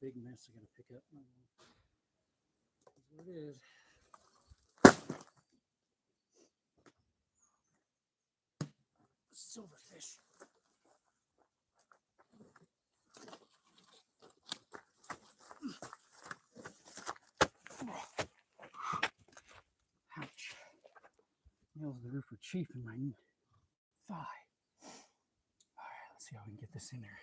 big mess I gotta pick up. That's what it is. Silverfish. Ouch. Nails of the roof are chief in my thigh. All right, let's see how we can get this in there.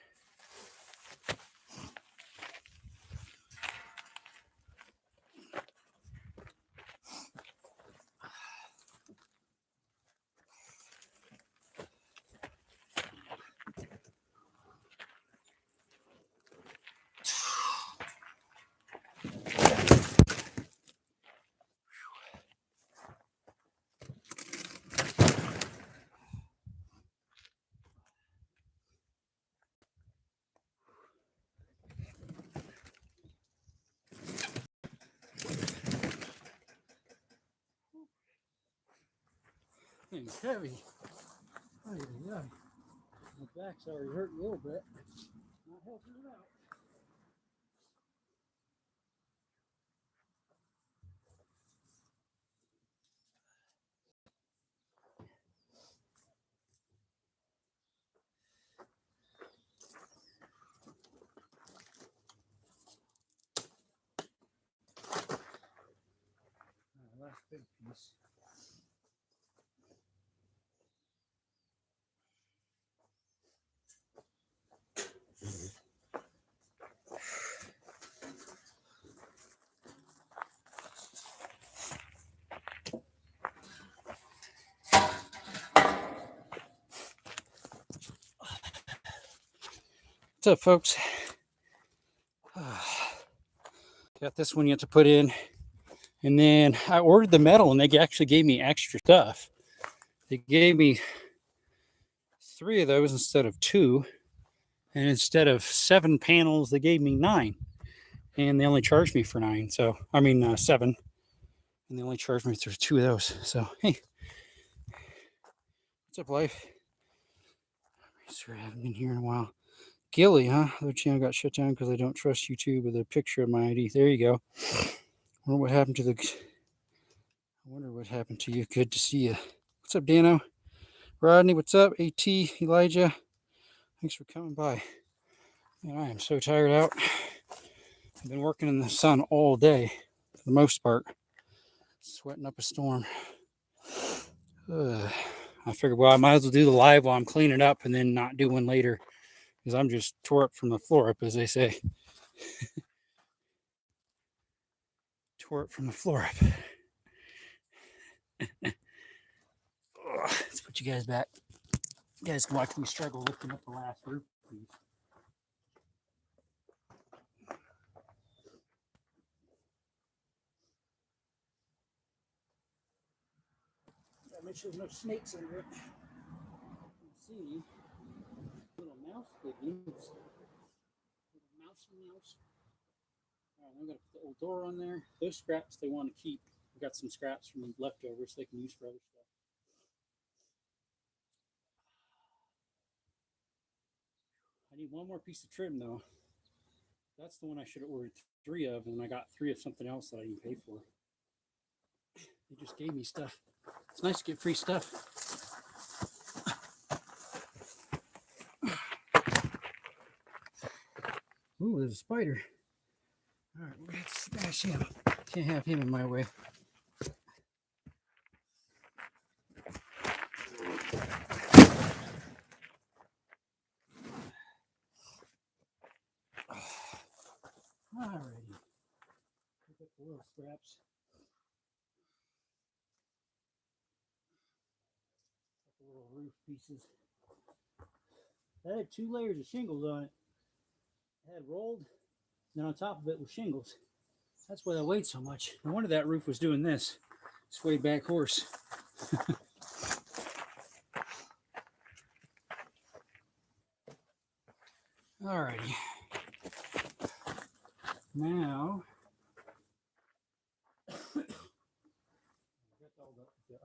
It's heavy. Oh, yeah. My back's already hurt a little bit. Not helping it out. Last big piece. What's up, folks? Got this one yet to put in. And then I ordered the metal and they actually gave me extra stuff. They gave me 3 of those instead of 2. And instead of 7 panels, they gave me 9. And they only charged me for 9. So, 7. And they only charged me for 2 of those. So, hey. What's up, life? Sorry, I haven't been here in a while. Gilly, huh? Their channel got shut down because I don't trust YouTube with a picture of my ID. There you go. I wonder what happened to you. Good to see you. What's up, Dano? Rodney, what's up? AT, Elijah. Thanks for coming by. Man, I am so tired out. I've been working in the sun all day, for the most part. Sweating up a storm. I figured, well, I might as well do the live while I'm cleaning up and then not do one later. Because I'm just tore up from the floor up, as they say. Tore up from the floor up. Let's put you guys back. You guys can watch me struggle lifting up the last roof piece. Gotta make sure there's no snakes under it. You can see little mouse diggings. Little mouse. All right, I'm gonna put the old door on there. Those scraps they want to keep. I've got some scraps from leftovers they can use for other stuff. I need one more piece of trim though. That's the one I should have ordered 3 of, and I got 3 of something else that I didn't pay for. They just gave me stuff. It's nice to get free stuff. Ooh, there's a spider. All right, we're going to smash him. Can't have him in my way. Alrighty. Pick up the little scraps. The little roof pieces. That had 2 layers of shingles on it. It had rolled, and then on top of it was shingles. That's why I weighed so much. No wonder that roof was doing this. Sway back horse. Alrighty. Now, I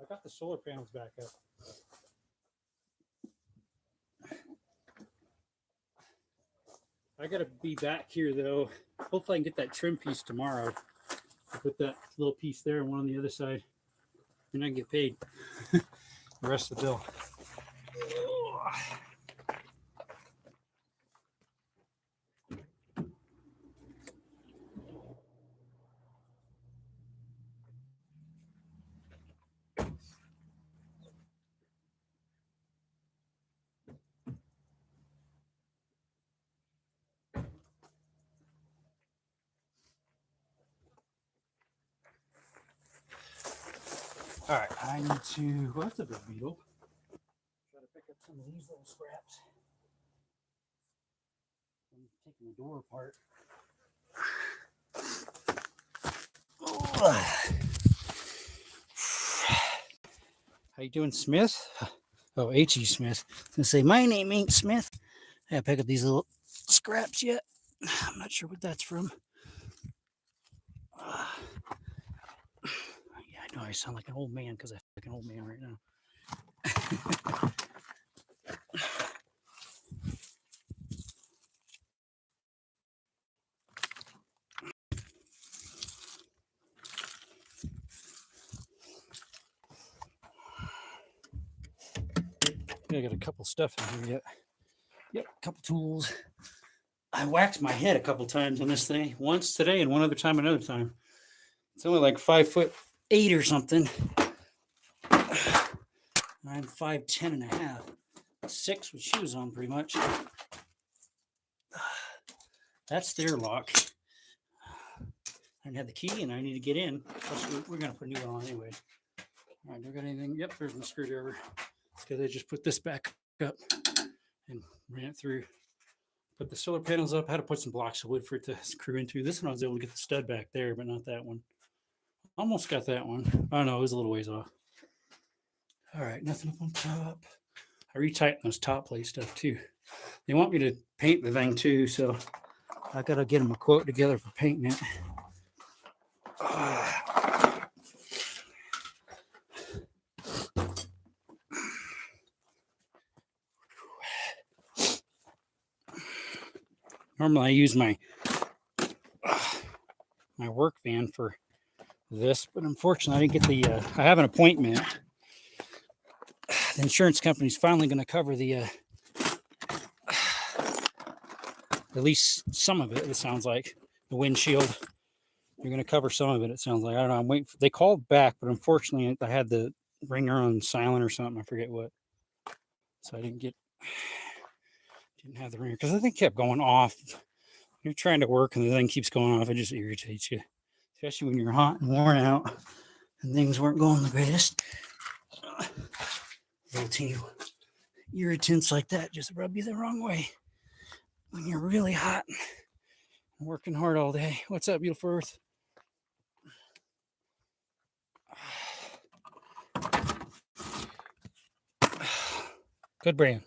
got the solar panels back up. I gotta be back here though. Hopefully I can get that trim piece tomorrow. I'll put that little piece there and one on the other side. And I can get paid the rest of the bill. All right, I need to, well, that's a big beetle. Try to pick up some of these little scraps. I'm taking the door apart. How you doing, Smith? Oh, H.E. Smith. I was gonna say, my name ain't Smith. I gotta pick up these little scraps yet. I'm not sure what that's from. Yeah, I know I sound like an old man because I feel like an old man right now. I got a couple stuff in here yet. Yep, a couple tools. I whacked my head a couple times on this thing. Once today and one other time another time. It's only like 5'8" or something. I'm 5'10" and a half. 6 with shoes on pretty much. That's their lock. I didn't have the key and I need to get in. Plus we're going to put a new one on anyway. All right, do I got anything? Yep, there's my screwdriver. Because I just put this back up and ran it through. Put the solar panels up. Had to put some blocks of wood for it to screw into. This one I was able to get the stud back there, but not that one. Almost got that one. Oh no, it was a little ways off. All right, nothing up on top. I retightened those top plate stuff too. They want me to paint the thing too, so I gotta get them a quote together for painting it. Normally I use my work van for this, but unfortunately I didn't get the I have an appointment. The insurance company's finally going to cover the at least some of it. It sounds like the windshield. They're going to cover some of it. It sounds like. I don't know. I'm waiting. They called back, but unfortunately I had the ringer on silent or something. I forget what. So I didn't have the ringer because the thing kept going off. You're trying to work and the thing keeps going off. It just irritates you, especially when you're hot and worn out and things weren't going the greatest. Little teeny irritants like that just rub you the wrong way when you're really hot and working hard all day. What's up, beautiful Earth? Good brand.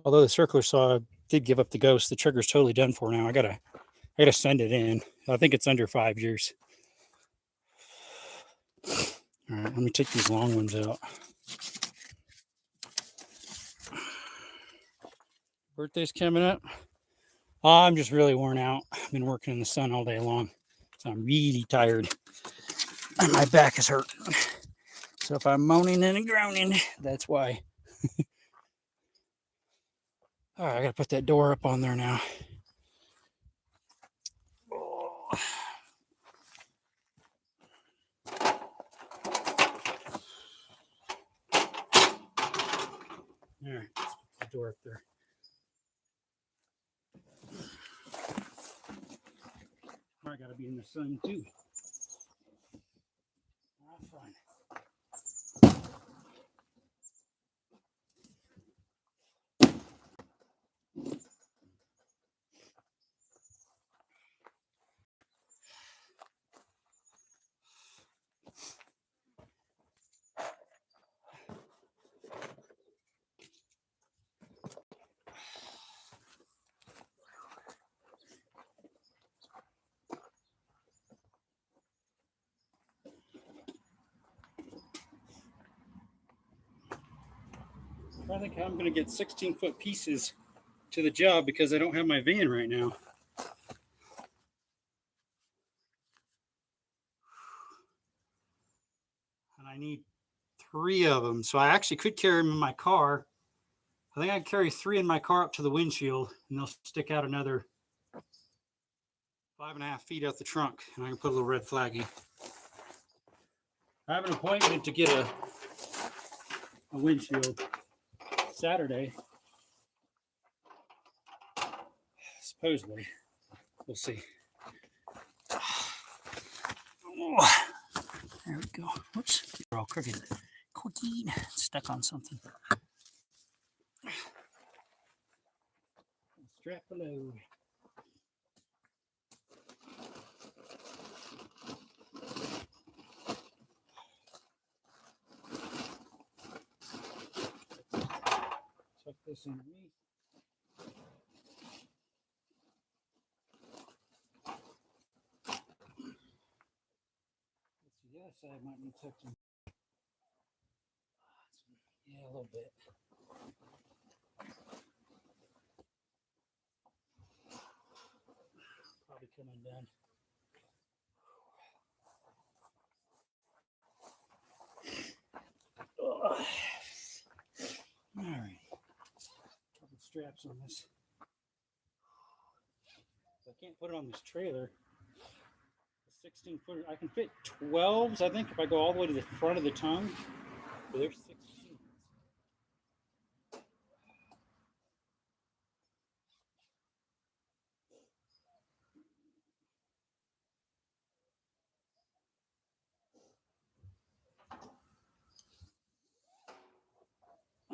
Although the circular saw did give up the ghost, the trigger's totally done for now. I gotta send it in. I think it's under 5 years. All right, let me take these long ones out. Birthday's coming up. I'm just really worn out. I've been working in the sun all day long, so I'm really tired. And my back is hurt. So if I'm moaning and groaning, that's why. All right, I gotta put that door up on there now. Oh. All right, let's put the door up there. I gotta be in the sun too. Fine. I think I'm going to get 16-foot pieces to the job because I don't have my van right now. And I need 3 of them. So I actually could carry them in my car. I think I can carry 3 in my car up to the windshield, and they'll stick out another 5.5 feet out the trunk, and I can put a little red flag in. I have an appointment to get a windshield Saturday. Supposedly. We'll see. Oh, there we go. Whoops. They're all crooked. Quickie. Stuck on something. Strap below. Tuck this underneath. The other side might need tucked in. Yeah, a little bit. Probably come undone. All right. Couple straps on this. I can't put it on this trailer. 16 footer. I can fit 12s, I think, if I go all the way to the front of the tongue. But there's 16.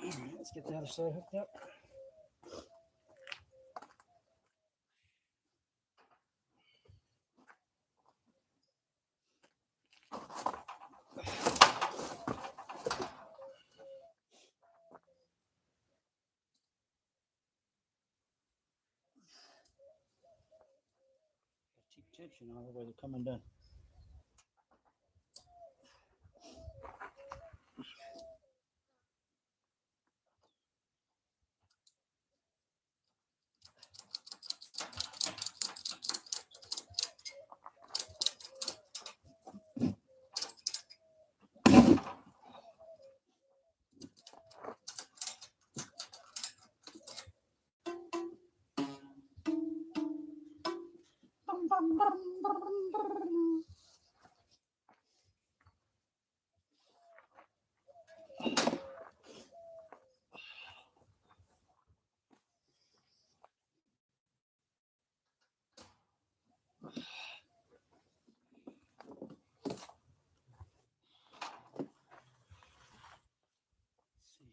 All right, let's get the other side hooked up. Keep tension on it where they're coming down.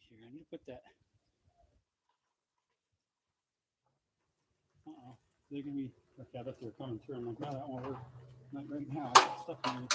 Here, I need to put that. They're gonna be okay. I bet they're coming through. I'm like, no, that won't work. Not right now. I got stuff in there.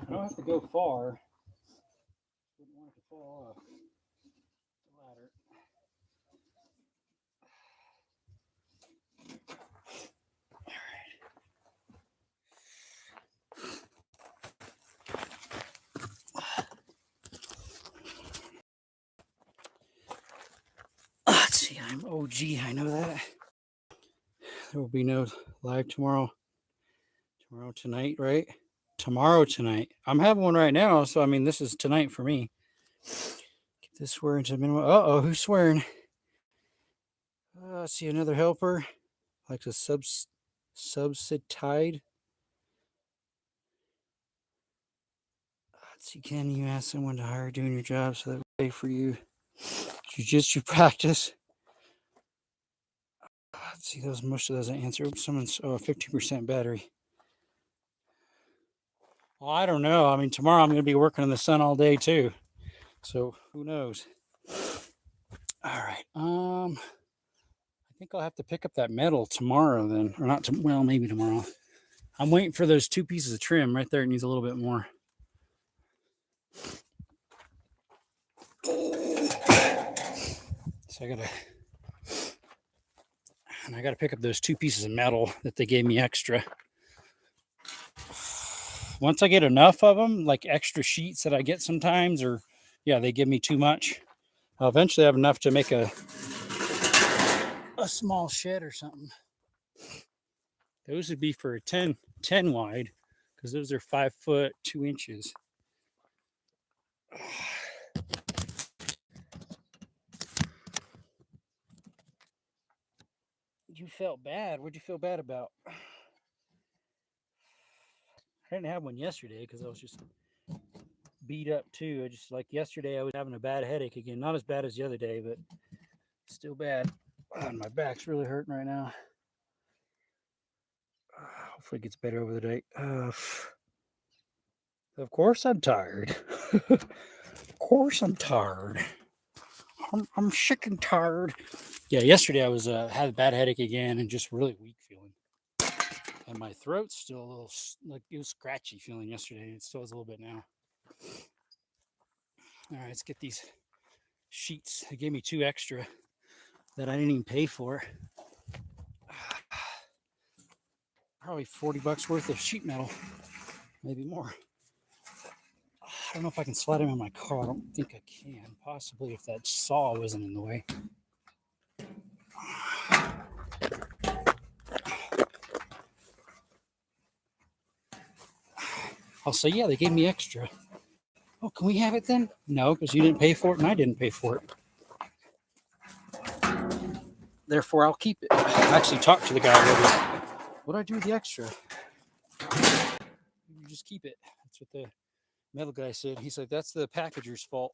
I don't have to go far. Wouldn't want it to fall off the ladder. Let's see, I'm OG, I know that. There will be no live tomorrow. Tomorrow tonight, right? Tomorrow tonight. I'm having one right now, so I mean, this is tonight for me. Get this swearing to the minimum. Uh-oh, who's swearing? See, another helper. Like a subsidized. Let's see, can you ask someone to hire doing your job so that we pay for you? Jiu-jitsu practice. Let's See, most of those I answer. Oops, someone's 50% battery. Well, I don't know. I mean, tomorrow I'm going to be working in the sun all day too, so who knows? All right. I think I'll have to pick up that metal tomorrow then, or not. Well, maybe tomorrow. I'm waiting for those 2 pieces of trim right there. It needs a little bit more. So I gotta pick up those 2 pieces of metal that they gave me extra. Once I get enough of them, like extra sheets that I get sometimes, or yeah, they give me too much. I'll eventually have enough to make a small shed or something. Those would be for a 10 wide, because those are 5 foot 2 inches. You felt bad. What'd you feel bad about? I didn't have one yesterday because I was just beat up too. I just, like yesterday, I was having a bad headache again. Not as bad as the other day, but still bad. And my back's really hurting right now. Hopefully it gets better over the day. Of course I'm tired. Of course I'm tired. I'm sick and tired. Yeah, yesterday I was had a bad headache again and just really weak feeling. And my throat's still a little, like it was scratchy feeling yesterday. It still is a little bit now. All right, let's get these sheets. They gave me 2 extra that I didn't even pay for. Probably $40 worth of sheet metal, maybe more. I don't know if I can slide them in my car. I don't think I can. Possibly if that saw wasn't in the way. I'll say, yeah, they gave me extra. Oh, can we have it then? No, because you didn't pay for it and I didn't pay for it. Therefore, I'll keep it. I actually talked to the guy already. What do I do with the extra? You just keep it. That's what the metal guy said. He's like, that's the packager's fault.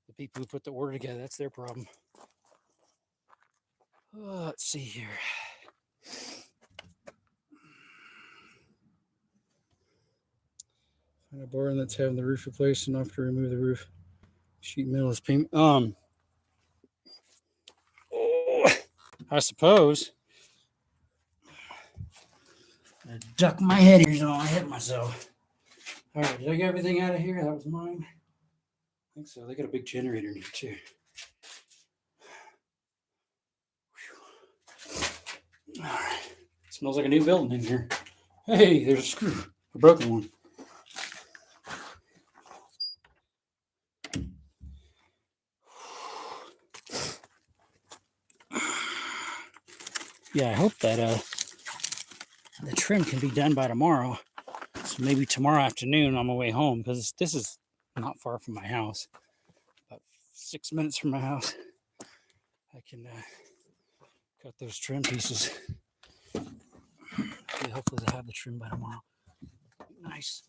The people who put the order together, that's their problem. Let's see here. Find a barn that's having the roof replaced enough to remove the roof. Sheet metal is payment. I suppose. I duck my head here so I hit myself. All right, did I get everything out of here? That was mine. I think so. They got a big generator in here too. Whew. All right. Smells like a new building in here. Hey, there's a screw. A broken one. Yeah, I hope that the trim can be done by tomorrow. So maybe tomorrow afternoon on my way home, because this is not far from my house. About 6 minutes from my house. I can cut those trim pieces. Hopefully they'll have the trim by tomorrow. Nice.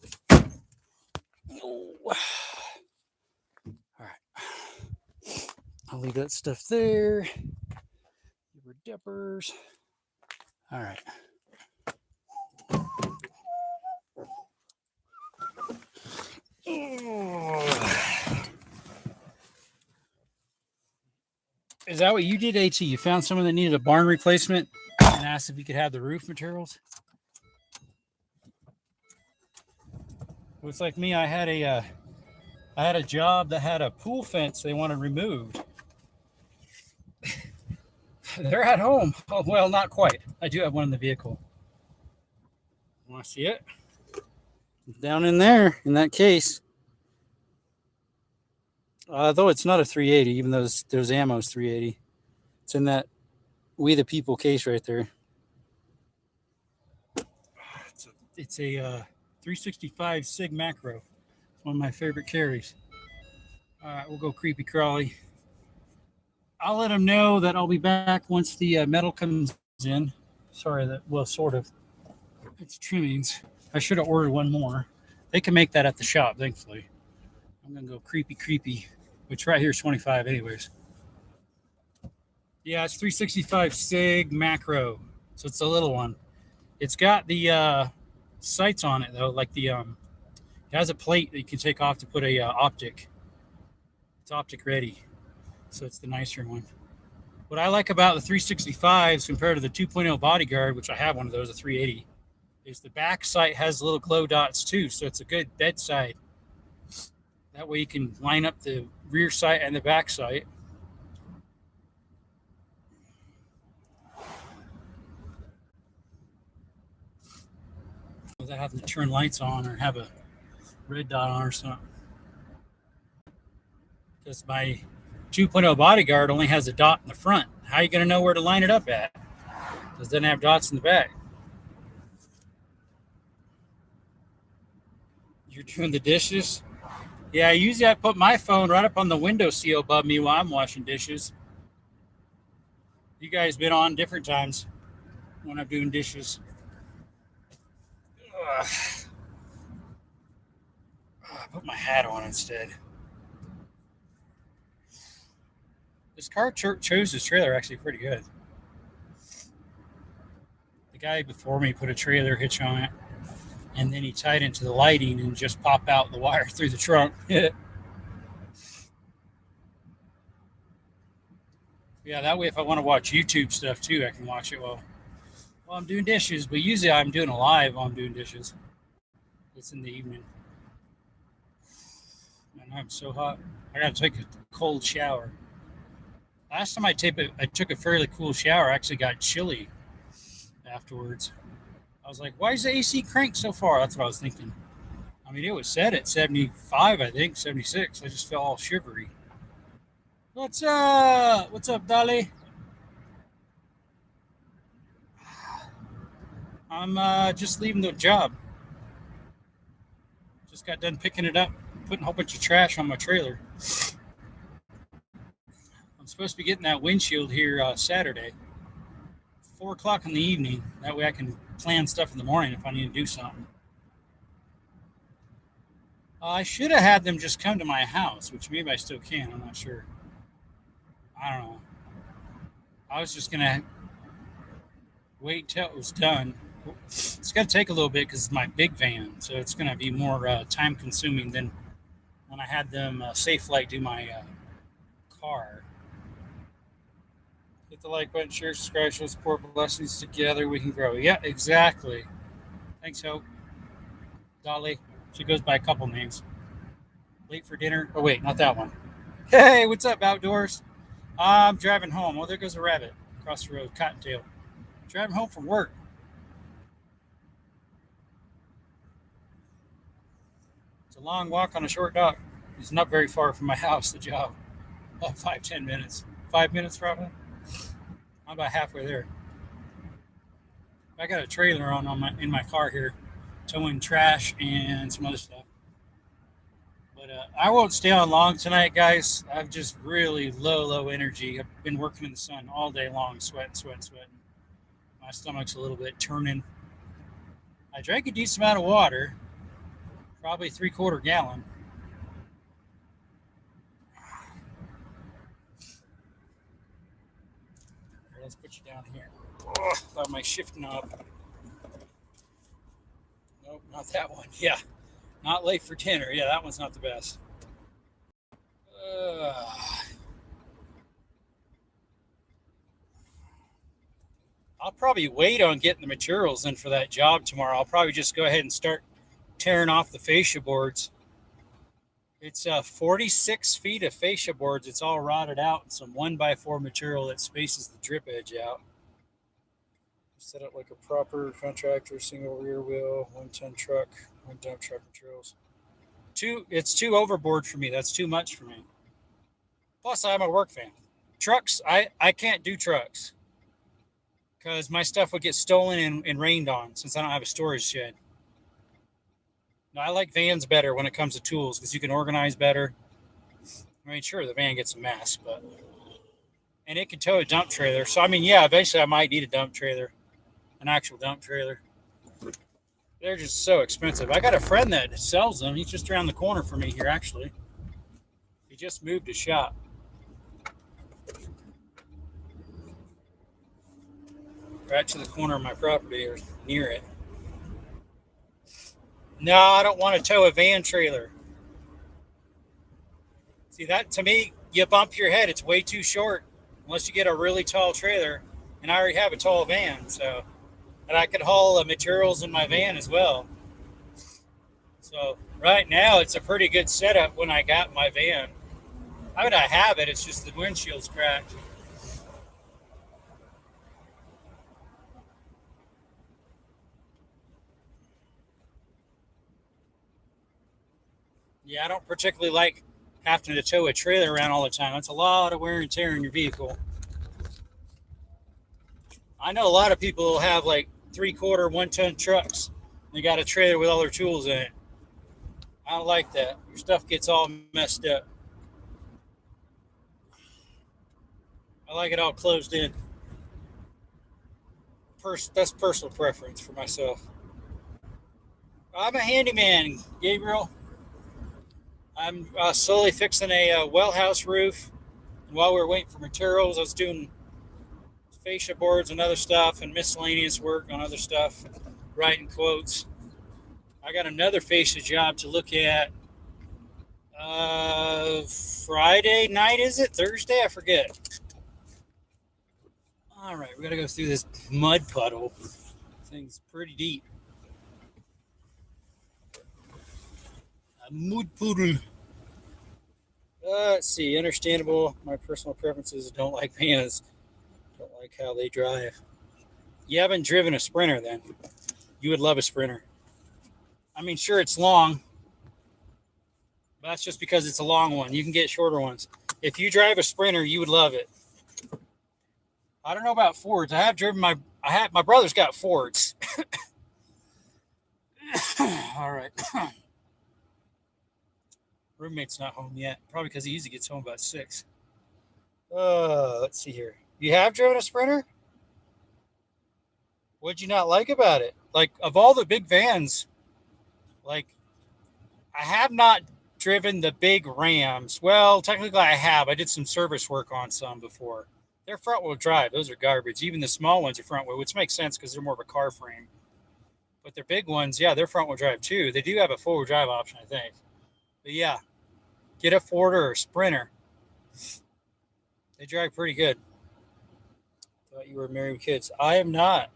Oh. All right. I'll leave that stuff there. Rubber dippers. All right. Is that what you did, AT? You found someone that needed a barn replacement and asked if you could have the roof materials? Looks like me. I had a job that had a pool fence they wanted removed. They're at home. Oh, well, not quite. I do have one in the vehicle. Want to see it? Down in there, in that case. Though it's not a 380, even though there's ammo's 380. It's in that We the People case right there. It's a 365 Sig Macro. It's one of my favorite carries. All right, we'll go creepy crawly. I'll let them know that I'll be back once the metal comes in. Sorry, sort of. It's trimmings. I should have ordered one more. They can make that at the shop, thankfully. I'm going to go creepy, which right here is 25 anyways. Yeah, it's 365 sig macro, so it's a little one. It's got the sights on it though, like it has a plate that you can take off to put a optic. It's optic ready, so it's the nicer one. What I like about the 365s compared to the 2.0 Bodyguard, which I have one of those, a 380, is the back sight has little glow dots too, so it's a good bedside. That way you can line up the rear sight and the back sight. Without having to turn lights on or have a red dot on or something. Because my 2.0 Bodyguard only has a dot in the front. How are you going to know where to line it up at? Because it doesn't have dots in the back. You're doing the dishes? Yeah, usually I put my phone right up on the window sill above me while I'm washing dishes. You guys been on different times when I'm doing dishes. Ugh. I put my hat on instead. This car chose this trailer actually pretty good. The guy before me put a trailer hitch on it, and then he tied into the lighting and just popped out the wire through the trunk. Yeah, that way if I want to watch YouTube stuff too, I can watch it while I'm doing dishes. But usually I'm doing it live while I'm doing dishes. It's in the evening. Man, I'm so hot. I gotta take a cold shower. Last time I took a fairly cool shower. I actually got chilly afterwards. I was like, why is the AC cranked so far? That's what I was thinking. I mean, it was set at 75, I think, 76. I just felt all shivery. What's up? What's up, Dolly? I'm just leaving the job. Just got done picking it up, putting a whole bunch of trash on my trailer. I'm supposed to be getting that windshield here Saturday, 4 o'clock in the evening. That way I can plan stuff in the morning if I need to do something. I should have had them just come to my house, which maybe I still can. I'm not sure. I don't know. I was just going to wait till it was done. It's going to take a little bit because it's my big van, so it's going to be more time consuming than when I had them Safe Light do my car. Hit the like button, share, subscribe, show support, blessings together we can grow. Yeah, exactly. Thanks, Hope. Dolly. She goes by a couple names. Late for dinner. Oh, wait, not that one. Hey, what's up, outdoors? I'm driving home. Oh, there goes a rabbit across the road, Cottontail. Driving home from work. It's a long walk on a short dock. It's not very far from my house, the job. About 5-10 minutes. 5 minutes, probably. I'm about halfway there. I got a trailer in my car here, towing trash and some other stuff. But I won't stay on long tonight, guys. I'm just really low energy. I've been working in the sun all day long, sweating. My stomach's a little bit turning. I drank a decent amount of water, probably 3/4 gallon. Here, let's put you down here. Oh, thought my shift knob. Nope, not that one. Yeah, not late for dinner. Yeah, that one's not the best. I'll probably wait on getting the materials in for that job tomorrow. I'll probably just go ahead and start tearing off the fascia boards. It's 46 feet of fascia boards. It's all rotted out and some 1x4 material that spaces the drip edge out. Set up like a proper contractor, single rear wheel, 1-ton truck, 1 dump truck materials. It's too overboard for me. That's too much for me. Plus, I'm a work fan. Trucks, I can't do trucks because my stuff would get stolen and rained on since I don't have a storage shed. No, I like vans better when it comes to tools because you can organize better. I mean, sure, the van gets a mess, and it can tow a dump trailer. So, I mean, yeah, eventually I might need a dump trailer, an actual dump trailer. They're just so expensive. I got a friend that sells them. He's just around the corner from me here, actually. He just moved his shop. right to the corner of my property or near it. No, I don't want to tow a van trailer. See, that to me, you bump your head. It's way too short unless you get a really tall trailer. And I already have a tall van, so and I could haul materials in my van as well. So right now, it's a pretty good setup when I got my van. I mean, I have it. It's just the windshield's cracked. Yeah, I don't particularly like having to tow a trailer around all the time. That's a lot of wear and tear in your vehicle. I know a lot of people have like 3/4, 1 ton trucks. They got a trailer with all their tools in it. I don't like that. Your stuff gets all messed up. I like it all closed in. That's personal preference for myself. I'm a handyman, Gabriel. I'm slowly fixing a well house roof. And while we were waiting for materials, I was doing fascia boards and other stuff and miscellaneous work on other stuff, writing quotes. I got another fascia job to look at Friday night, is it? Thursday? I forget. All right, we got to go through this mud puddle. Thing's pretty deep. A mud puddle. Let's see. Understandable. My personal preferences don't like vans. Don't like how they drive. You haven't driven a Sprinter then. You would love a Sprinter. I mean, sure, it's long, but that's just because it's a long one. You can get shorter ones. If you drive a Sprinter, you would love it. I don't know about Fords. I have driven my brother's got Fords. All right. Roommate's not home yet. Probably because he usually gets home about 6. Let's see here. You have driven a Sprinter? What'd you not like about it? Like, of all the big vans, like, I have not driven the big Rams. Well, technically I have. I did some service work on some before. They're front wheel drive. Those are garbage. Even the small ones are front wheel, which makes sense because they're more of a car frame. But their big ones, yeah, they're front wheel drive too. They do have a 4-wheel drive option, I think. But yeah, get a Ford or a Sprinter. They drive pretty good. Thought you were married with kids. I am not.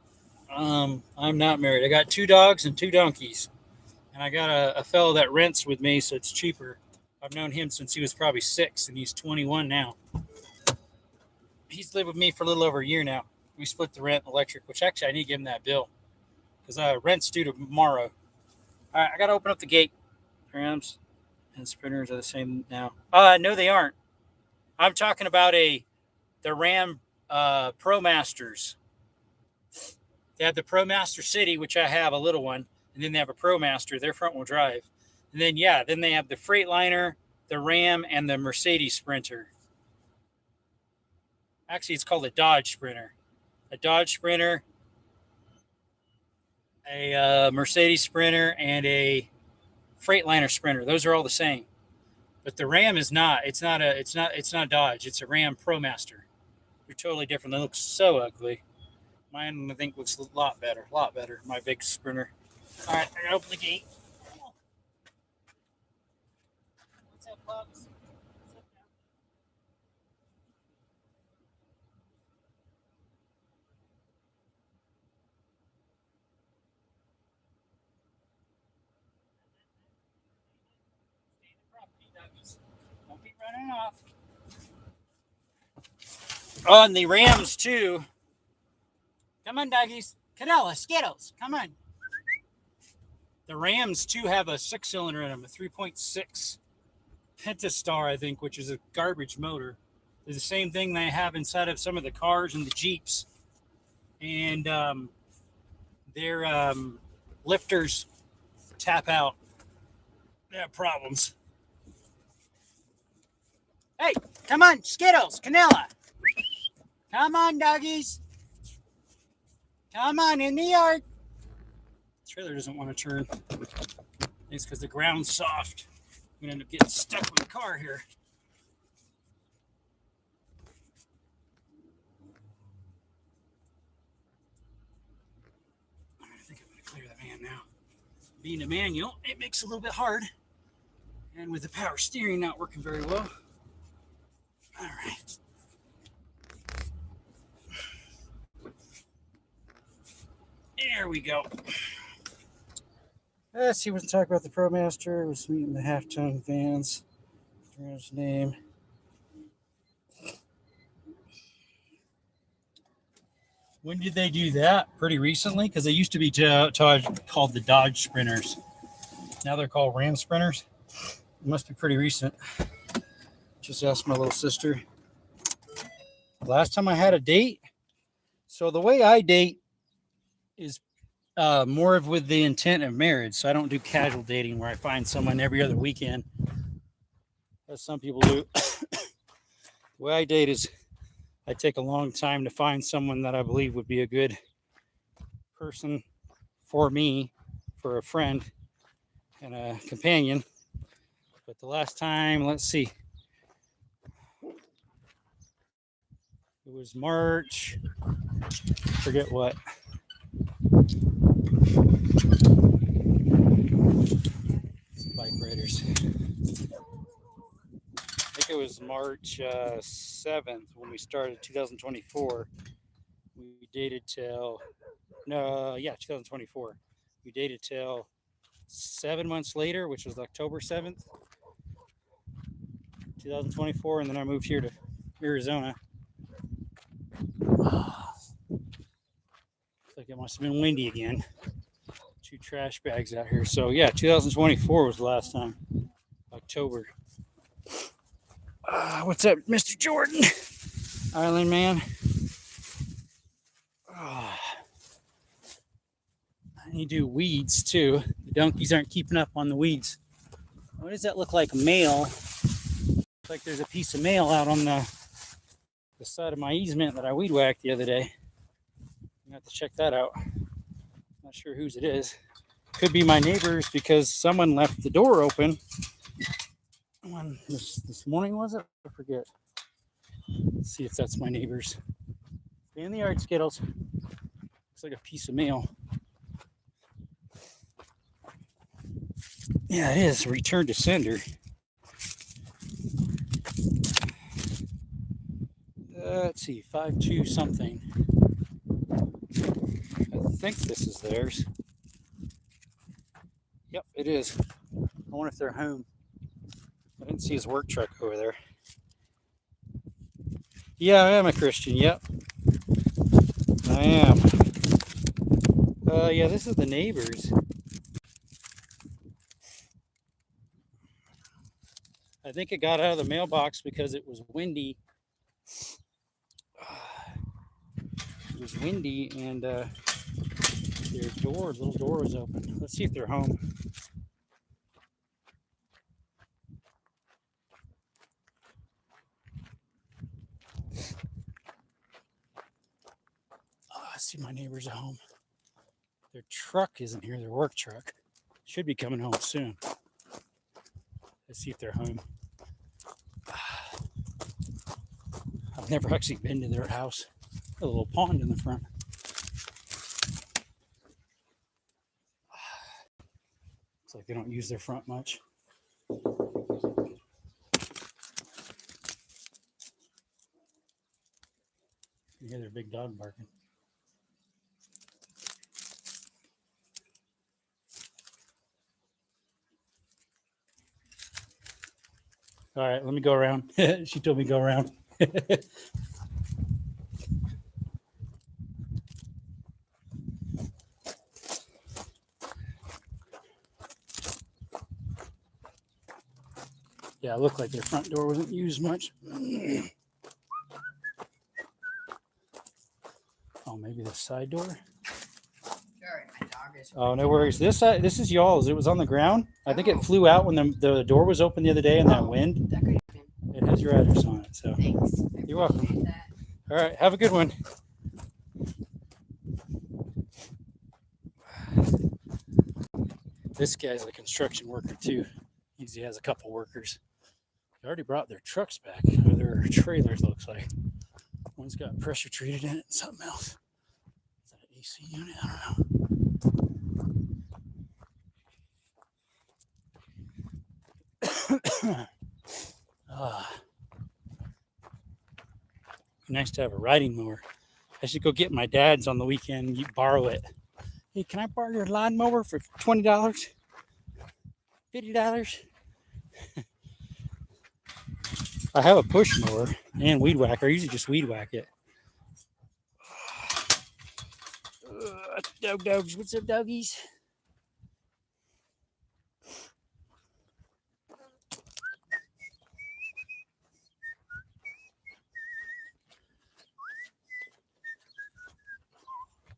I'm not married. I got 2 dogs and 2 donkeys. And I got a fellow that rents with me, so it's cheaper. I've known him since he was probably 6, and he's 21 now. He's lived with me for a little over a year now. We split the rent and electric, which actually I need to give him that bill because rent's due tomorrow. All right, I got to open up the gate. Rams and Sprinters are the same now. No, they aren't. I'm talking about the Ram Pro Masters. They have the Pro Master City, which I have, a little one, and then they have a Pro Master. They're front wheel drive. And then, then they have the Freightliner, the Ram, and the Mercedes Sprinter. Actually, it's called a Dodge Sprinter. A Dodge Sprinter, a Mercedes Sprinter, and a Freightliner Sprinter. Those are all the same. But the Ram is not. It's not a Dodge. It's a Ram Pro Master. They're totally different. They look so ugly. Mine, I think, looks a lot better. A lot better. My big Sprinter. All right, I gotta open the gate. What's up, Bugs? Don't be running off. Oh, and the Rams too. Come on, doggies. Canela, Skittles, come on. The Rams too have a 6-cylinder in them, a 3.6 Pentastar, I think, which is a garbage motor. They're the same thing they have inside of some of the cars and the Jeeps. And their lifters tap out. They have problems. Hey, come on, Skittles, Canela. Come on, doggies. Come on, in the yard. The trailer doesn't want to turn. It's because the ground's soft. I'm going to end up getting stuck with the car here. Being a manual, it makes it a little bit hard. And with the power steering not working very well. All right. There we go. Let's see, we'll talk about the ProMaster. We're meeting the half-ton vans. There's his name. When did they do that? Pretty recently? Because they used to be called the Dodge Sprinters. Now they're called Ram Sprinters. It must be pretty recent. Just asked my little sister. Last time I had a date. So the way I date is more of with the intent of marriage. So I don't do casual dating where I find someone every other weekend, as some people do. The way I date is I take a long time to find someone that I believe would be a good person for me, for a friend and a companion. But the last time, let's see, it was March, forget what. Bike riders. I think it was March 7th when we started 2024. We dated till, 2024. We dated till 7 months later, which was October 7th, 2024. And then I moved here to Arizona. Looks like it must have been windy again. 2 trash bags out here. So yeah, 2024 was the last time. October. What's up, Mr. Jordan? Island man. I need to do weeds too. The donkeys aren't keeping up on the weeds. What does that look like? Mail. Looks like there's a piece of mail out on the side of my easement that I weed whacked the other day. I have to check that out. Not sure whose it is. Could be my neighbor's because someone left the door open. When this morning was it? I forget. Let's see if that's my neighbor's. Stay in the yard, Skittles. Looks like a piece of mail. Yeah, it is. Return to sender. Let's see, 5-2 something. I think this is theirs. Yep, it is. I wonder if they're home. I didn't see his work truck over there. Yeah, I am a Christian. Yep, I am. Yeah, this is the neighbors. I think it got out of the mailbox because it was windy. It was windy and their little door was open. Let's see if they're home. I see my neighbors at home. Their truck isn't here, their work truck. Should be coming home soon. Let's see if they're home. I've never actually been to their house. A little pond in the front. Looks like they don't use their front much. You hear their big dog barking. All right, let me go around. She told me to go around. Yeah, it looked like their front door wasn't used much. Oh, maybe the side door? Oh, no worries. This is y'all's. It was on the ground. I think it flew out when the door was open the other day in that wind. It has your address on it. So thanks. You're welcome. All right. Have a good one. This guy's a construction worker too. He usually has a couple workers. They already brought their trucks back, or their trailers, looks like. One's got pressure treated in it and something else. Is that an AC unit? I don't know. Nice to have a riding mower. I should go get my dad's on the weekend and borrow it. Hey, can I borrow your lawnmower for $20? $50? I have a push mower and weed whacker. I usually just weed whack it. Dogs. What's up, doggies?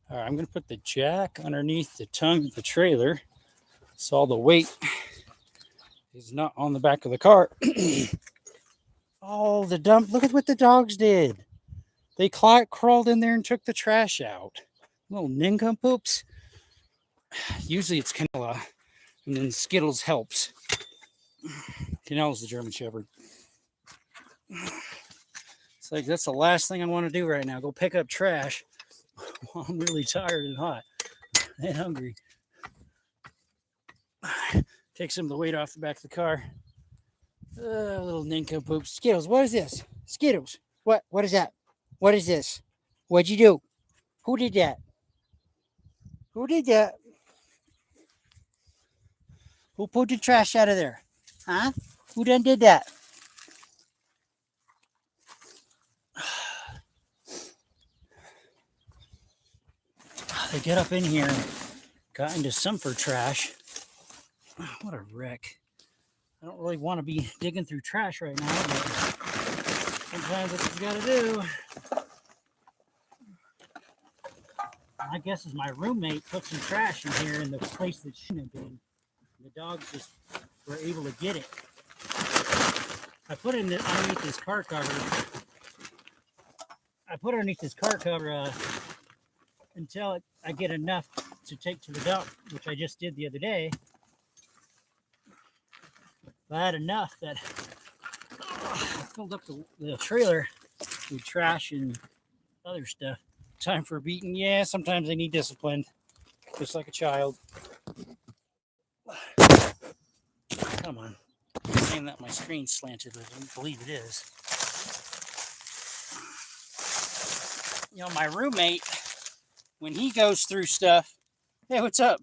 All right, I'm going to put the jack underneath the tongue of the trailer so all the weight is not on the back of the car. Oh, the dump. Look at what the dogs did. They crawled in there and took the trash out. Little nincompoops. Usually it's Canela, and then Skittles helps. Canela's the German Shepherd. It's like that's the last thing I want to do right now. Go pick up trash while I'm really tired and hot and hungry. Take some of the weight off the back of the car. Little nincompoop. Skittles, what is this? Skittles, what is that? What is this? What'd you do? Who did that? Who did that? Who pulled the trash out of there? Huh? Who done did that? They get up in here and got into Sumfer trash. What a wreck. I don't really want to be digging through trash right now, but sometimes that's what you gotta do. My guess is my roommate put some trash in here in the place that shouldn't have been. The dogs just were able to get it. I put it underneath this car cover. Until I get enough to take to the dump, which I just did the other day. I had enough that I filled up the trailer with trash and other stuff. Time for a beating. Yeah, sometimes they need discipline, just like a child. Come on. I'm saying that my screen's slanted, but I don't believe it is. You know, my roommate, when he goes through stuff, hey, what's up?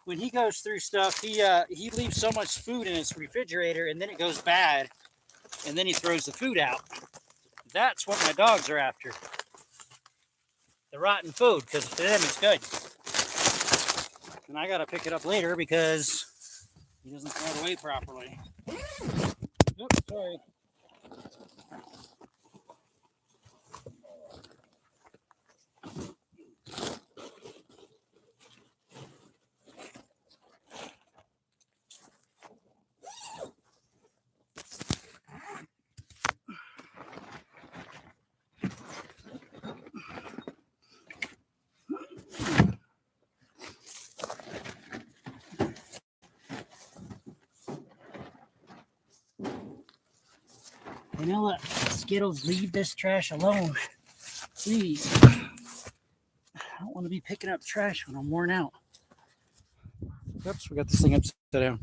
When he goes through stuff, he leaves so much food in his refrigerator, and then it goes bad, and then he throws the food out. That's what my dogs are after. The rotten food, because to them it's good. And I gotta pick it up later because he doesn't throw it away properly. Oops, sorry. You know what? Skittles, leave this trash alone. Please. I don't want to be picking up trash when I'm worn out. Oops, we got this thing upside down.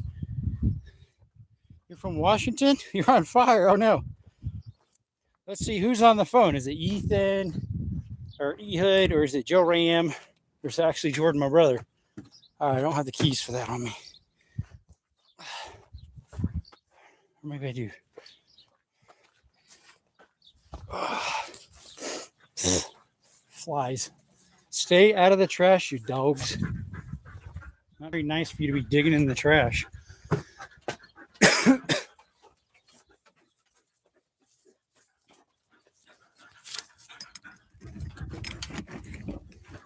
You're from Washington? You're on fire. Oh, no. Let's see who's on the phone. Is it Ethan or Ehud or is it Joe Ram? Or is it actually Jordan, my brother? I don't have the keys for that on me. Or maybe I do. Flies. Stay out of the trash, you dogs. Not very nice for you to be digging in the trash.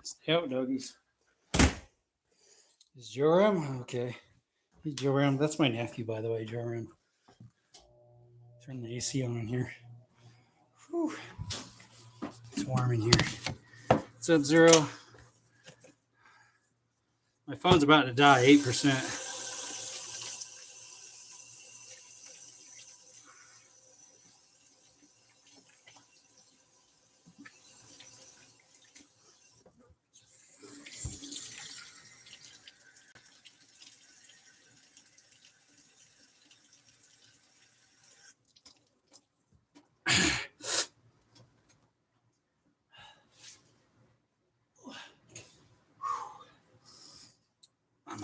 Stay out, doggies. Is Joram? Okay. Hey, Joram. That's my nephew, by the way, Joram. Turn the AC on in here. Whew. It's warm in here. What's up, Zero? My phone's about to die, 8%.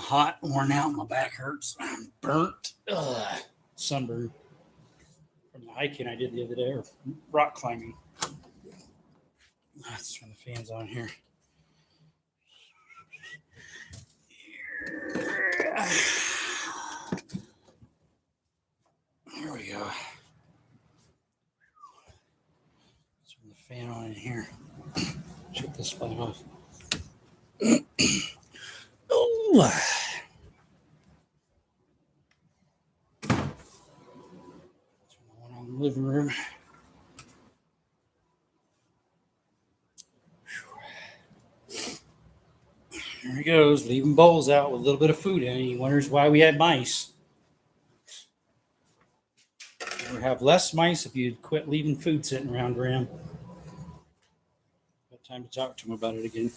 hot, worn out. My back hurts. I'm burnt. Ugh. Sunburn from the hiking I did the other day, or rock climbing. Let's turn the fans on here. Here we go. Turn the fan on in here. Shut this light off. Oh. Turn the one on the living room. There he goes, leaving bowls out with a little bit of food in it. He wonders why we had mice. You would have less mice if you'd quit leaving food sitting around him. Got time to talk to him about it again.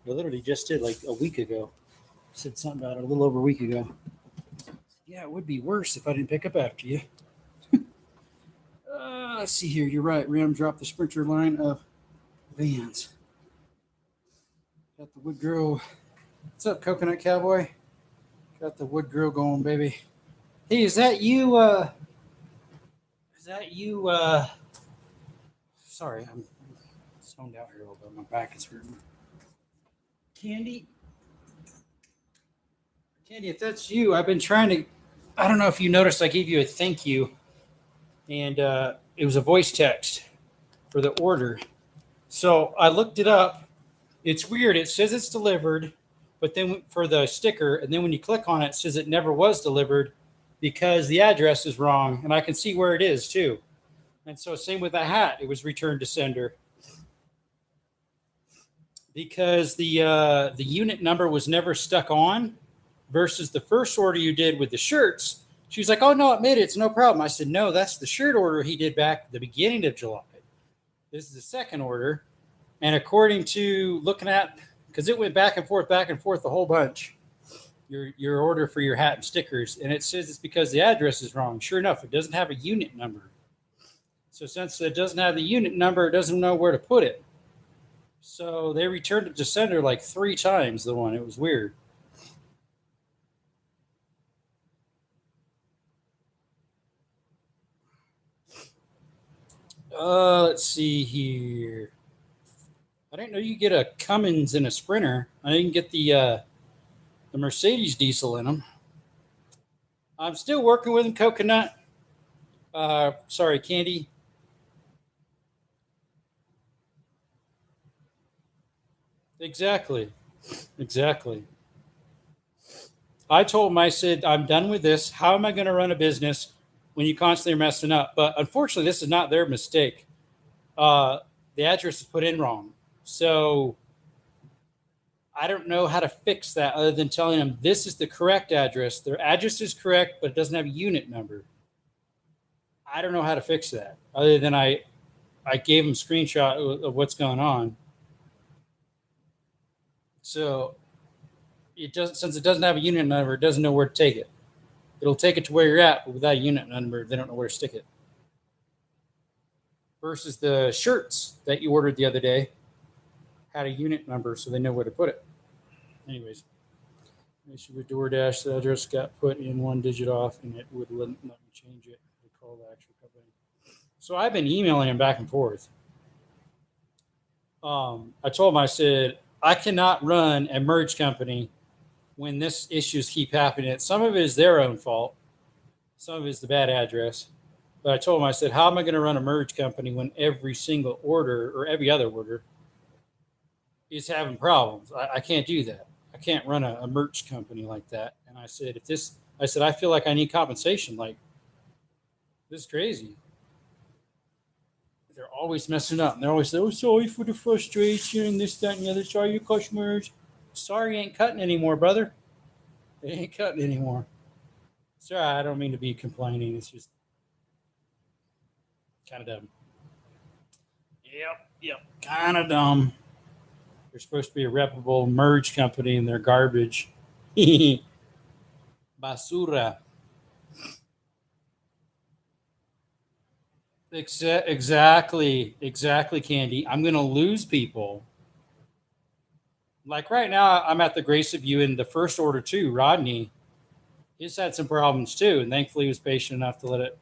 I literally just did like a week ago. Said something about it a little over a week ago. Yeah, it would be worse if I didn't pick up after you. Let's see here. You're right. Ram dropped the Sprinter line of vans. Got the wood grill. What's up, Coconut Cowboy? Got the wood grill going, baby. Hey, is that you? Sorry, I'm zoned out here a little bit. My back is hurting. Candy, if that's you, I've been trying to. I don't know if you noticed. I gave you a thank you, and it was a voice text for the order. So I looked it up. It's weird. It says it's delivered, but then for the sticker, and then when you click on it, it says it never was delivered because the address is wrong, and I can see where it is too. And so same with the hat. It was returned to sender because the unit number was never stuck on versus the first order you did with the shirts. She was like, oh, no, admit it. It's no problem. I said, no, that's the shirt order he did back at the beginning of July. This is the second order. And according to looking at, because it went back and forth a whole bunch, your order for your hat and stickers, and it says it's because the address is wrong. Sure enough, it doesn't have a unit number. So since it doesn't have the unit number, it doesn't know where to put it. So they returned it to sender like 3 times, the one. It was weird. Let's see here. I didn't know you get a Cummins in a Sprinter. I didn't get the Mercedes diesel in them. I'm still working with them, Coconut. Sorry, Candy. Exactly. I told him, I said, I'm done with this. How am I going to run a business when you constantly are messing up? But unfortunately, this is not their mistake. The address is put in wrong. So I don't know how to fix that other than telling them this is the correct address. Their address is correct, but it doesn't have a unit number. I don't know how to fix that other than I gave them a screenshot of what's going on. So since it doesn't have a unit number, it doesn't know where to take it. It'll take it to where you're at, but without a unit number, they don't know where to stick it. Versus the shirts that you ordered the other day had a unit number, so they know where to put it. Anyways, issue with DoorDash, the address got put in 1 digit off, and it would let me change it to call the actual company. So I've been emailing him back and forth. I told him, I said, I cannot run a merge company when this issues keep happening. Some of it is their own fault. Some of it is the bad address. But I told him, I said, how am I going to run a merge company when every single order or every other order is having problems? I can't do that. I can't run a merch company like that. And I said, I feel like I need compensation. Like, this is crazy. They're always messing up. And they're always saying, oh, sorry for the frustration, this, that, and the other. Sorry, your customers. Sorry, ain't cutting anymore, brother. It ain't cutting anymore. Sorry, I don't mean to be complaining. It's just kind of dumb. Yep. Kind of dumb. They're supposed to be a reputable merge company, and they're garbage. Basura. Exactly, Candy. I'm going to lose people. Like right now, I'm at the grace of you in the first order too. Rodney, he's had some problems too, and thankfully he was patient enough to let it.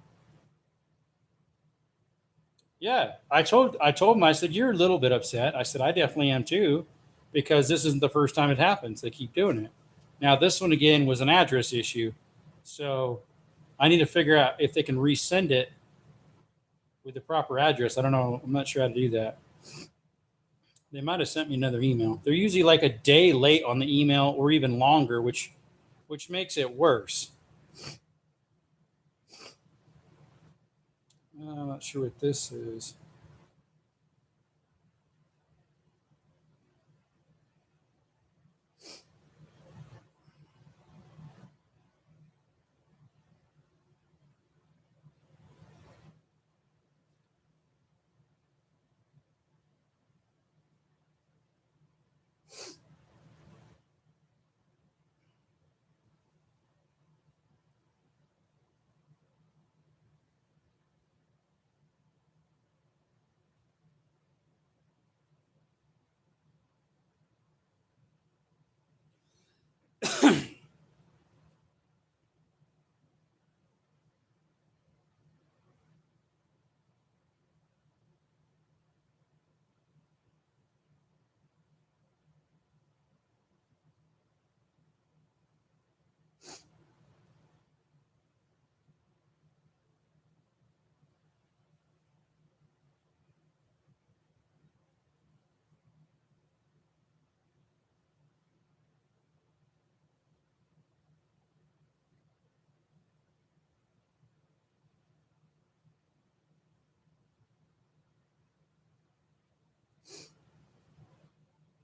Yeah, I told him, I said, you're a little bit upset. I said, I definitely am too, because this isn't the first time it happens. They keep doing it. Now this one again was an address issue, so I need to figure out if they can resend it with the proper address. I don't know. I'm not sure how to do that. They might have sent me another email. They're usually like a day late on the email or even longer, which makes it worse. I'm not sure what this is.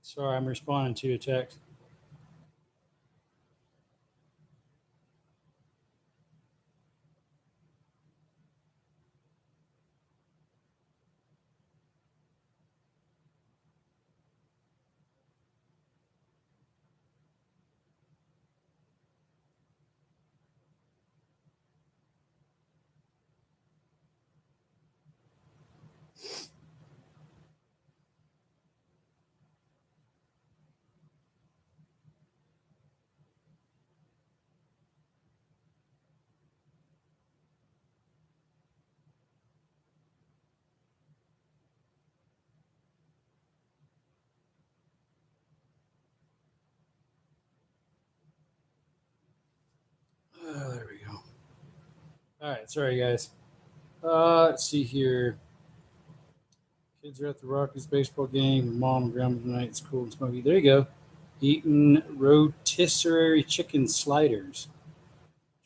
Sorry, I'm responding to a text. There we go. All right, sorry guys. Let's see here. Kids are at the Rockies baseball game with mom and grandma tonight. It's cool and smoky. There you go. Eating rotisserie chicken sliders.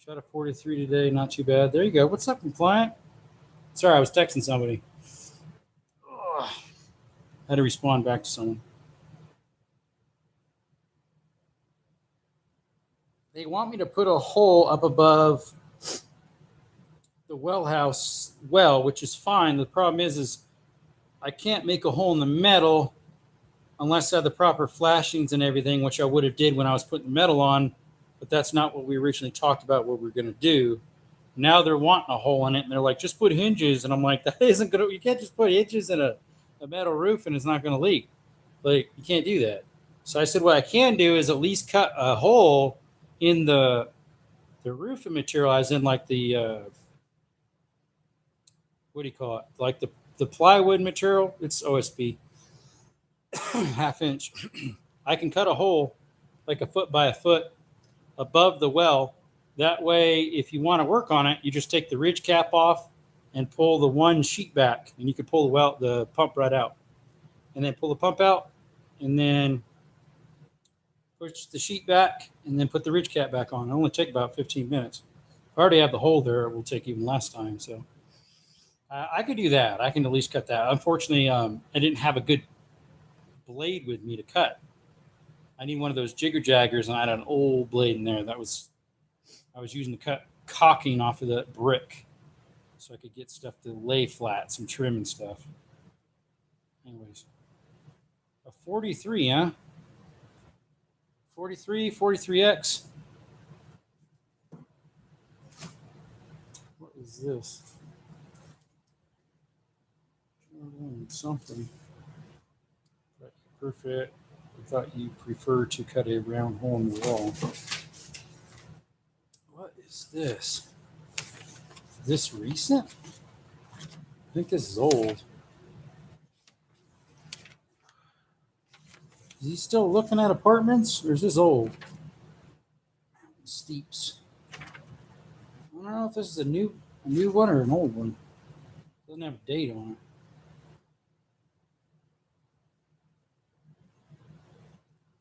Shot a 43 today. Not too bad. There you go. What's up, compliant? Sorry, I was texting somebody. Ugh. I had to respond back to someone. They want me to put a hole up above the well house which is fine. The problem is I can't make a hole in the metal unless I have the proper flashings and everything, which I would have did when I was putting the metal on, but that's not what we originally talked about what we are going to do. Now they're wanting a hole in it, and they're like, just put hinges. And I'm like, that isn't going to, you can't just put hinges in a metal roof and it's not going to leak. Like, you can't do that. So I said, what I can do is at least cut a hole in the roofing material, as in like the, what do you call it? Like the plywood material. It's OSB, half inch. I can cut a hole like a foot by a foot above the well. That way, if you want to work on it, you just take the ridge cap off and pull the one sheet back, and you can pull the pump right out, and then pull the pump out, and then push the sheet back, and then put the ridge cap back on. It only take about 15 minutes. If I already have the hole there, it will take even less time. So I could do that. I can at least cut that. Unfortunately, I didn't have a good blade with me to cut. I need one of those jigger jaggers, and I had an old blade in there. I was using to cut caulking off of the brick, so I could get stuff to lay flat, some trim and stuff. Anyways, a 43, huh? 43, 43X. What is this? Something. Perfect. I thought you prefer to cut a round hole in the wall. What is this? Is this recent? I think this is old. Is he still looking at apartments, or is this old? Steeps. I don't know if this is a new one or an old one. Doesn't have a date on it.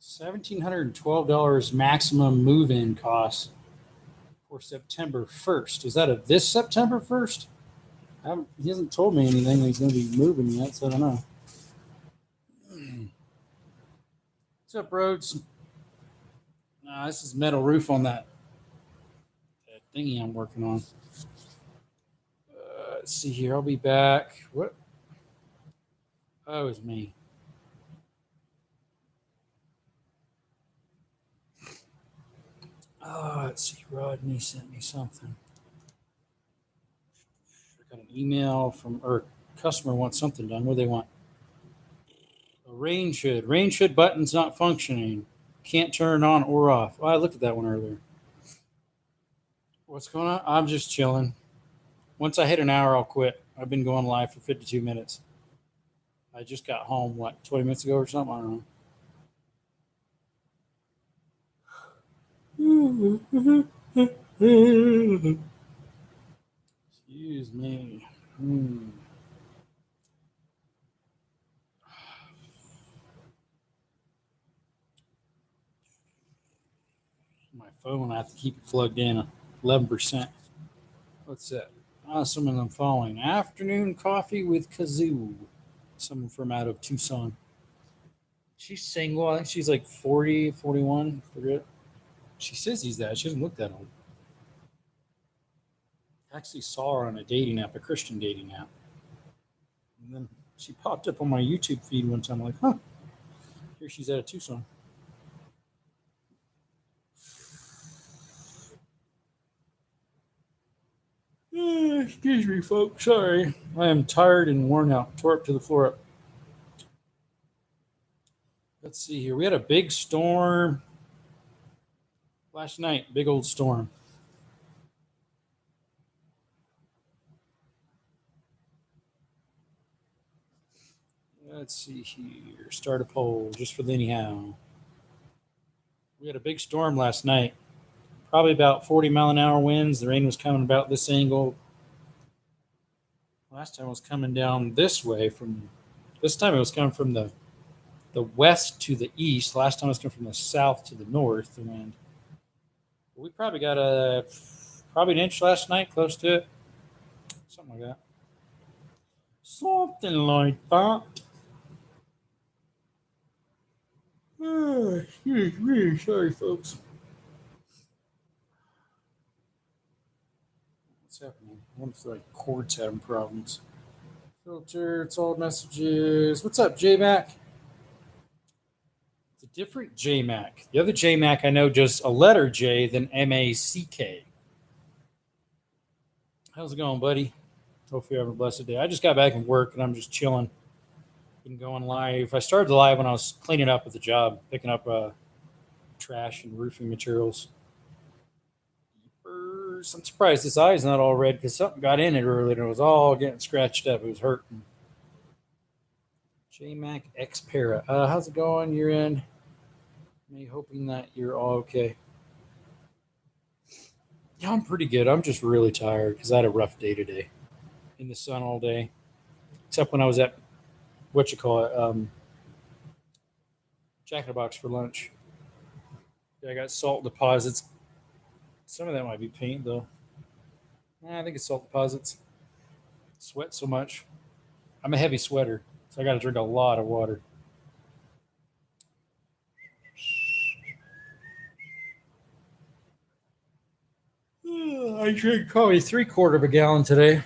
$1,712 maximum move-in cost for September 1st. Is that of this September 1st? He hasn't told me anything that he's going to be moving yet, so I don't know. What's up, Rhodes? Nah, this is metal roof on that thingy I'm working on. Let's see here. I'll be back. What? Oh, it's me. Oh, let's see. Rodney sent me something. I got an email from, or customer wants something done. What do they want? A rain should button's not functioning. Can't turn on or off. Oh, I looked at that one earlier. What's going on? I'm just chilling. Once I hit an hour, I'll quit. I've been going live for 52 minutes. I just got home, 20 minutes ago or something? I don't know. Excuse me. My phone, I have to keep it plugged in 11%. What's that? Some of them following. Afternoon coffee with Kazoo. Someone from out of Tucson. She's single. I think she's like 40, 41. Forget. She says he's that. She doesn't look that old. I actually saw her on a dating app, a Christian dating app. And then she popped up on my YouTube feed one time. I'm like, huh, here she's out of Tucson. Excuse me, folks. Sorry. I am tired and worn out. Tore up to the floor up. Let's see here. We had a big storm last night. Big old storm. Let's see here. Start a poll just for the anyhow. We had a big storm last night. Probably about 40-mile-an-hour winds. The rain was coming about this angle. Last time it was coming down this way this time it was coming from the west to the east. Last time it was coming from the south to the north. The wind. We probably got probably an inch last night, close to it. Something like that. Something like that. Excuse me. Sorry, folks. What's happening? I wonder if the cord's having problems. Filter, it's all messages. What's up, JMac? It's a different JMac. The other JMac I know just a letter J than MACK. How's it going, buddy? Hopefully you're having a blessed day. I just got back from work and I'm just chilling. Been going live. I started the live when I was cleaning up at the job, picking up trash and roofing materials. I'm surprised this eye's not all red because something got in it earlier and it was all getting scratched up. It was hurting. JMac Xpera. How's it going? You're in. Me hoping that you're all okay. Yeah, I'm pretty good. I'm just really tired because I had a rough day today. In the sun all day. Except when I was at Jack in the Box for lunch. Yeah, I got salt deposits. Some of that might be paint though. I think it's salt deposits. Sweat so much. I'm a heavy sweater, so I got to drink a lot of water. I drank probably 3/4 of a gallon today.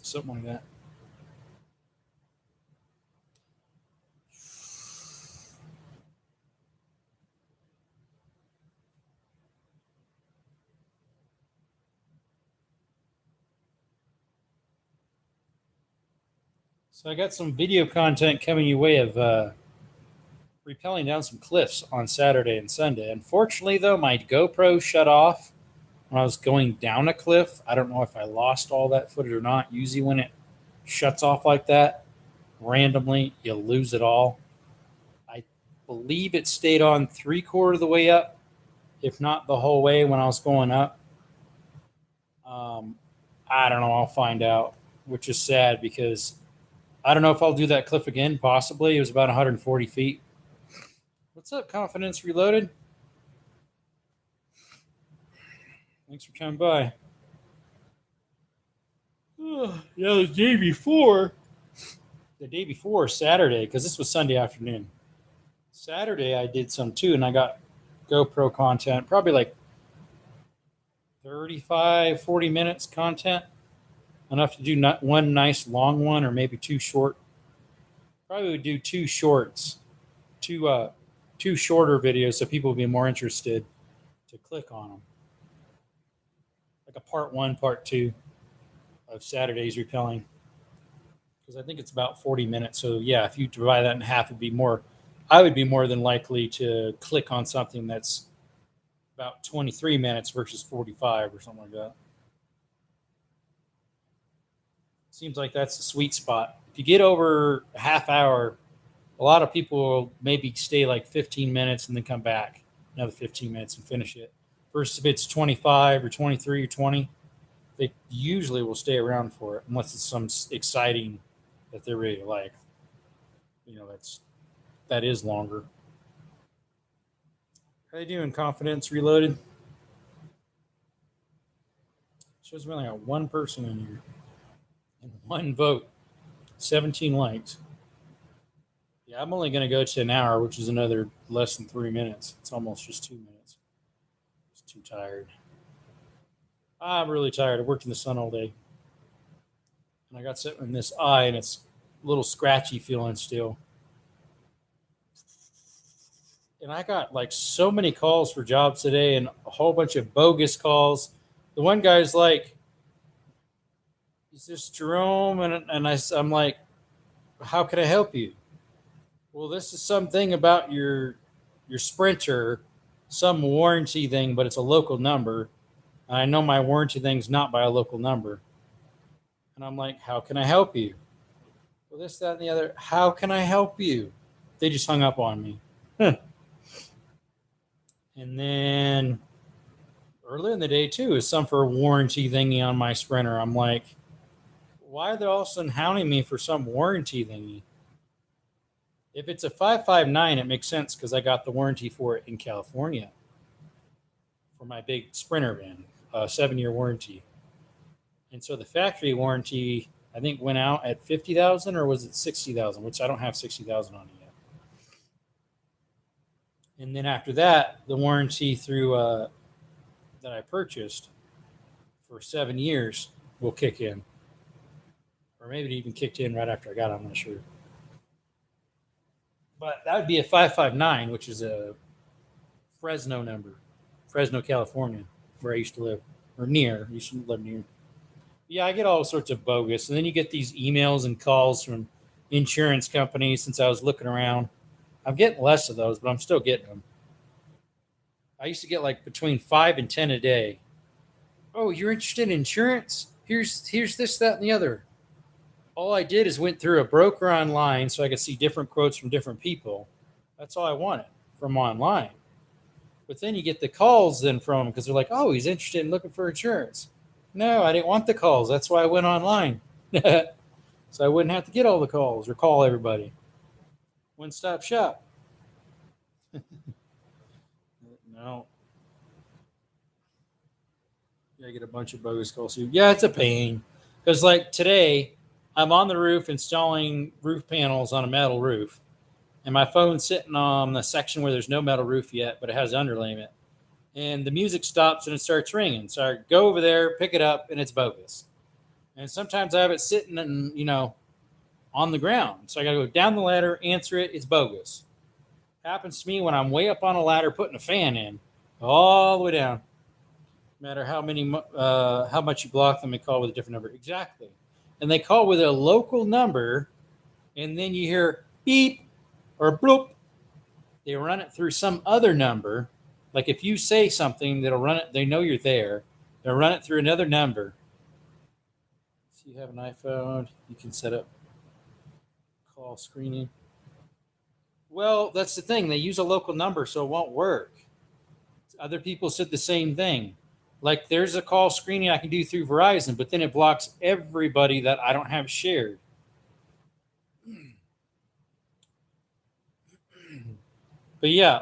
Something like that. So I got some video content coming your way of rappelling down some cliffs on Saturday and Sunday. Unfortunately, though, my GoPro shut off when I was going down a cliff. I don't know if I lost all that footage or not. Usually, when it shuts off like that, randomly, you lose it all. I believe it stayed on 3/4 of the way up, if not the whole way when I was going up. I don't know. I'll find out, which is sad because I don't know if I'll do that cliff again. Possibly. It was about 140 feet. What's up, Confidence Reloaded? Thanks for coming by. Yeah, the day before, Saturday, because this was Sunday afternoon. Saturday, I did some too, and I got GoPro content, probably like 35, 40 minutes content. Enough to do not one nice long one or maybe two short. Probably would do two shorts, two shorter videos so people would be more interested to click on them. Like a part 1, part 2 of Saturday's rappelling. Because I think it's about 40 minutes. So yeah, if you divide that in half, it'd be more. I would be more than likely to click on something that's about 23 minutes versus 45 or something like that. Seems like that's the sweet spot. If you get over a half hour, a lot of people will maybe stay like 15 minutes and then come back another 15 minutes and finish it. Versus if it's 25 or 23 or 20, they usually will stay around for it unless it's some exciting that they really like. That is longer. How you doing, Confidence Reloaded? Shows we only got one person in here and one vote, 17 likes. Yeah, I'm only going to go to an hour, which is another less than 3 minutes. It's almost just 2 minutes. It's too tired. I'm really tired. I worked in the sun all day. And I got something in this eye, and it's a little scratchy feeling still. And I got like so many calls for jobs today and a whole bunch of bogus calls. The one guy's like, "Is this Jerome?" And I'm like, "How can I help you?" "Well, this is something about your Sprinter, some warranty thing, but it's a local number. And I know my warranty thing's not by a local number." And I'm like, "How can I help you?" "Well, this, that, and the other." "How can I help you?" They just hung up on me. And then earlier in the day, too, is some for a warranty thingy on my Sprinter. I'm like, why are they all of a sudden hounding me for some warranty thingy? If it's a 559, it makes sense because I got the warranty for it in California for my big Sprinter van, a 7-year warranty. And so the factory warranty, I think, went out at 50,000 or was it 60,000, which I don't have 60,000 on it yet. And then after that, the warranty through that I purchased for 7 years will kick in. Or maybe it even kicked in right after I got it, I'm not sure. But that would be a 559, which is a Fresno number. Fresno, California, where I used to live. Or near. I used to live near. Yeah, I get all sorts of bogus. And then you get these emails and calls from insurance companies since I was looking around. I'm getting less of those, but I'm still getting them. I used to get like between 5 and 10 a day. "Oh, you're interested in insurance? Here's this, that, and the other." All I did is went through a broker online so I could see different quotes from different people. That's all I wanted from online. But then you get the calls then from them because they're like, "Oh, he's interested in looking for insurance." No, I didn't want the calls. That's why I went online. So I wouldn't have to get all the calls or call everybody. One-stop shop. No. Yeah, I get a bunch of bogus calls too. Yeah, it's a pain. Because like today, I'm on the roof installing roof panels on a metal roof. And my phone's sitting on the section where there's no metal roof yet, but it has underlayment. And the music stops and it starts ringing. So I go over there, pick it up, and it's bogus. And sometimes I have it sitting on the ground. So I got to go down the ladder, answer it. It's bogus. Happens to me when I'm way up on a ladder putting a fan in, all the way down. No matter how much you block them, they call with a different number. Exactly. And they call with a local number and then you hear beep or bloop. They run it through some other number. Like if you say something, they'll run it. They know you're there. They'll run it through another number. So you have an iPhone, you can set up call screening. Well, that's the thing. They use a local number, so it won't work. Other people said the same thing. Like there's a call screening I can do through Verizon, but then it blocks everybody that I don't have shared. But yeah,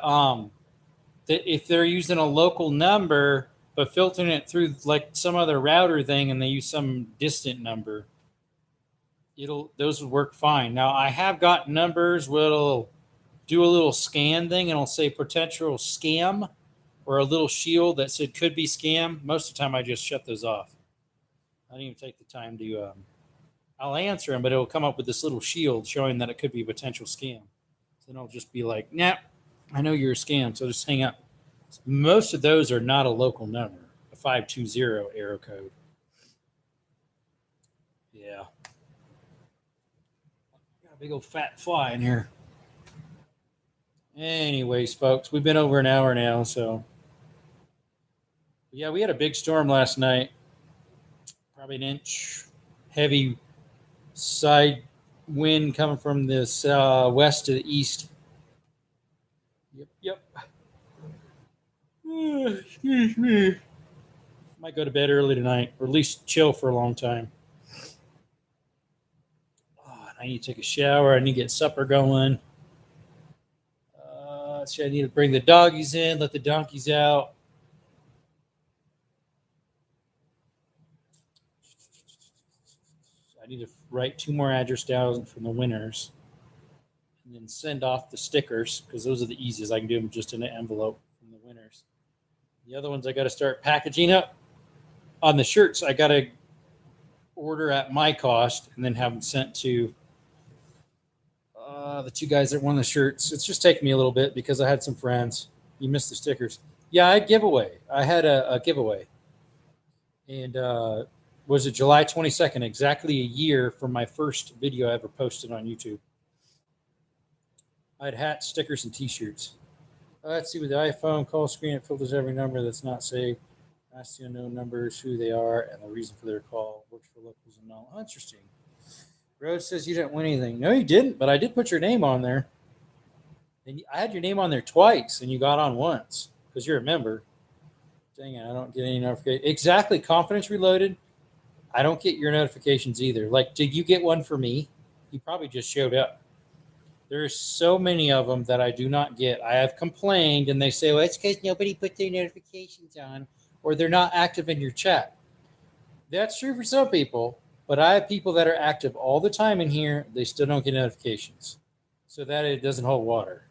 if they're using a local number but filtering it through like some other router thing, and they use some distant number, those would work fine. Now I have got numbers where it'll do a little scan thing and it'll say potential scam, or a little shield that said could be scam. Most of the time I just shut those off. I don't even take the time to I'll answer them, but it'll come up with this little shield showing that it could be a potential scam. So then I'll just be like, nah, I know you're a scam, so just hang up. Most of those are not a local number, a 520 arrow code. Yeah. Got a big old fat fly in here. Anyways, folks, we've been over an hour now, so. Yeah, we had a big storm last night. Probably an inch. Heavy side wind coming from this west to the east. Yep. Excuse me. Might go to bed early tonight, or at least chill for a long time. Oh, I need to take a shower. I need to get supper going. I need to bring the doggies in, let the donkeys out. I need to write 2 more address down from the winners, and then send off the stickers, because those are the easiest. I can do them just in an envelope from the winners. The other ones I got to start packaging up. On the shirts, I got to order at my cost and then have them sent to the 2 guys that won the shirts. It's just taking me a little bit because I had some friends. You missed the stickers. Yeah, I had giveaway. I had a giveaway. And was it July 22nd, exactly a year from my first video I ever posted on YouTube. I had hats, stickers, and T-shirts. Let's see, with the iPhone call screen, it filters every number that's not saved. Asks the unknown numbers, who they are, and the reason for their call. Works for locals and all. Interesting. Rose says you didn't win anything. No, you didn't, but I did put your name on there. And I had your name on there twice, and you got on once because you're a member. Dang it, I don't get any notification. Exactly, Confidence Reloaded. I don't get your notifications either. Like, did you get one for me? You probably just showed up. There's so many of them that I do not get. I have complained, and they say, well, it's because nobody put their notifications on, or they're not active in your chat. That's true for some people, but I have people that are active all the time in here. They still don't get notifications. So that it doesn't hold water.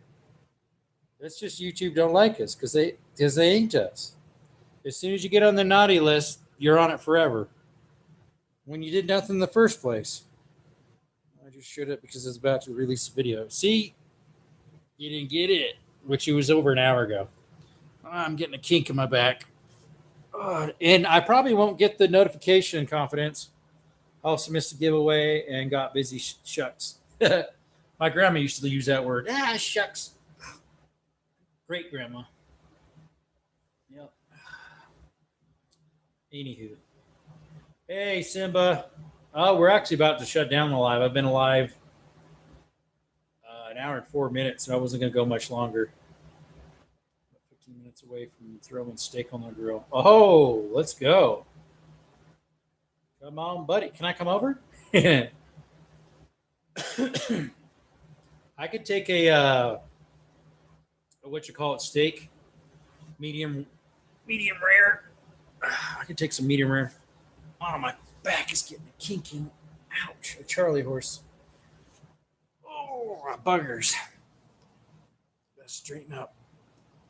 That's just YouTube don't like us because they ain't us. As soon as you get on the naughty list, you're on it forever. When you did nothing in the first place. I just showed up because it's about to release a video. See? You didn't get it, which it was over an hour ago. I'm getting a kink in my back. And I probably won't get the notification, Confidence. I also missed a giveaway and got busy. Shucks. My grandma used to use that word. Shucks. Great grandma. Yep. Anywho. Hey, Simba. Oh, we're actually about to shut down the live. I've been alive an hour and 4 minutes, so I wasn't going to go much longer. 15 minutes away from throwing steak on the grill. Oh, let's go. Come on, buddy. Can I come over? I could take a steak, medium rare. I could take some medium rare. Oh, my back is getting a kinky. Ouch, a Charlie horse. Oh, buggers. Let's straighten up.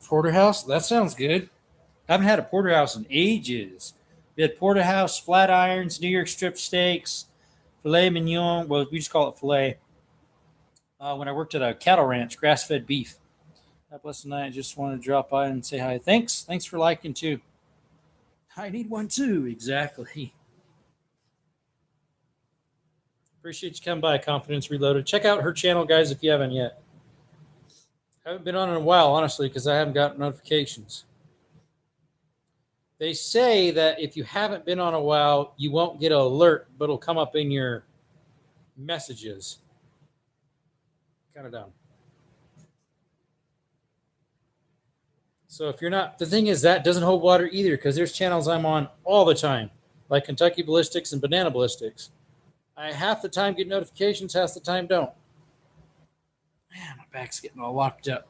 Porterhouse? That sounds good. I haven't had a porterhouse in ages. We had porterhouse, flat irons, New York strip steaks, filet mignon. Well, we just call it filet. When I worked at a cattle ranch, grass-fed beef. God bless the night. I just wanted to drop by and say hi. Thanks for liking too. I need one too. Exactly. Appreciate you coming by, Confidence Reloaded. Check out her channel, guys, if you haven't yet. I haven't been on in a while, honestly, because I haven't got notifications. They say that if you haven't been on a while, you won't get an alert, but it'll come up in your messages. Kind of dumb. So if you're not, the thing is that doesn't hold water either, because there's channels I'm on all the time, like Kentucky Ballistics and Banana Ballistics. I half the time get notifications, half the time don't. Man, my back's getting all locked up.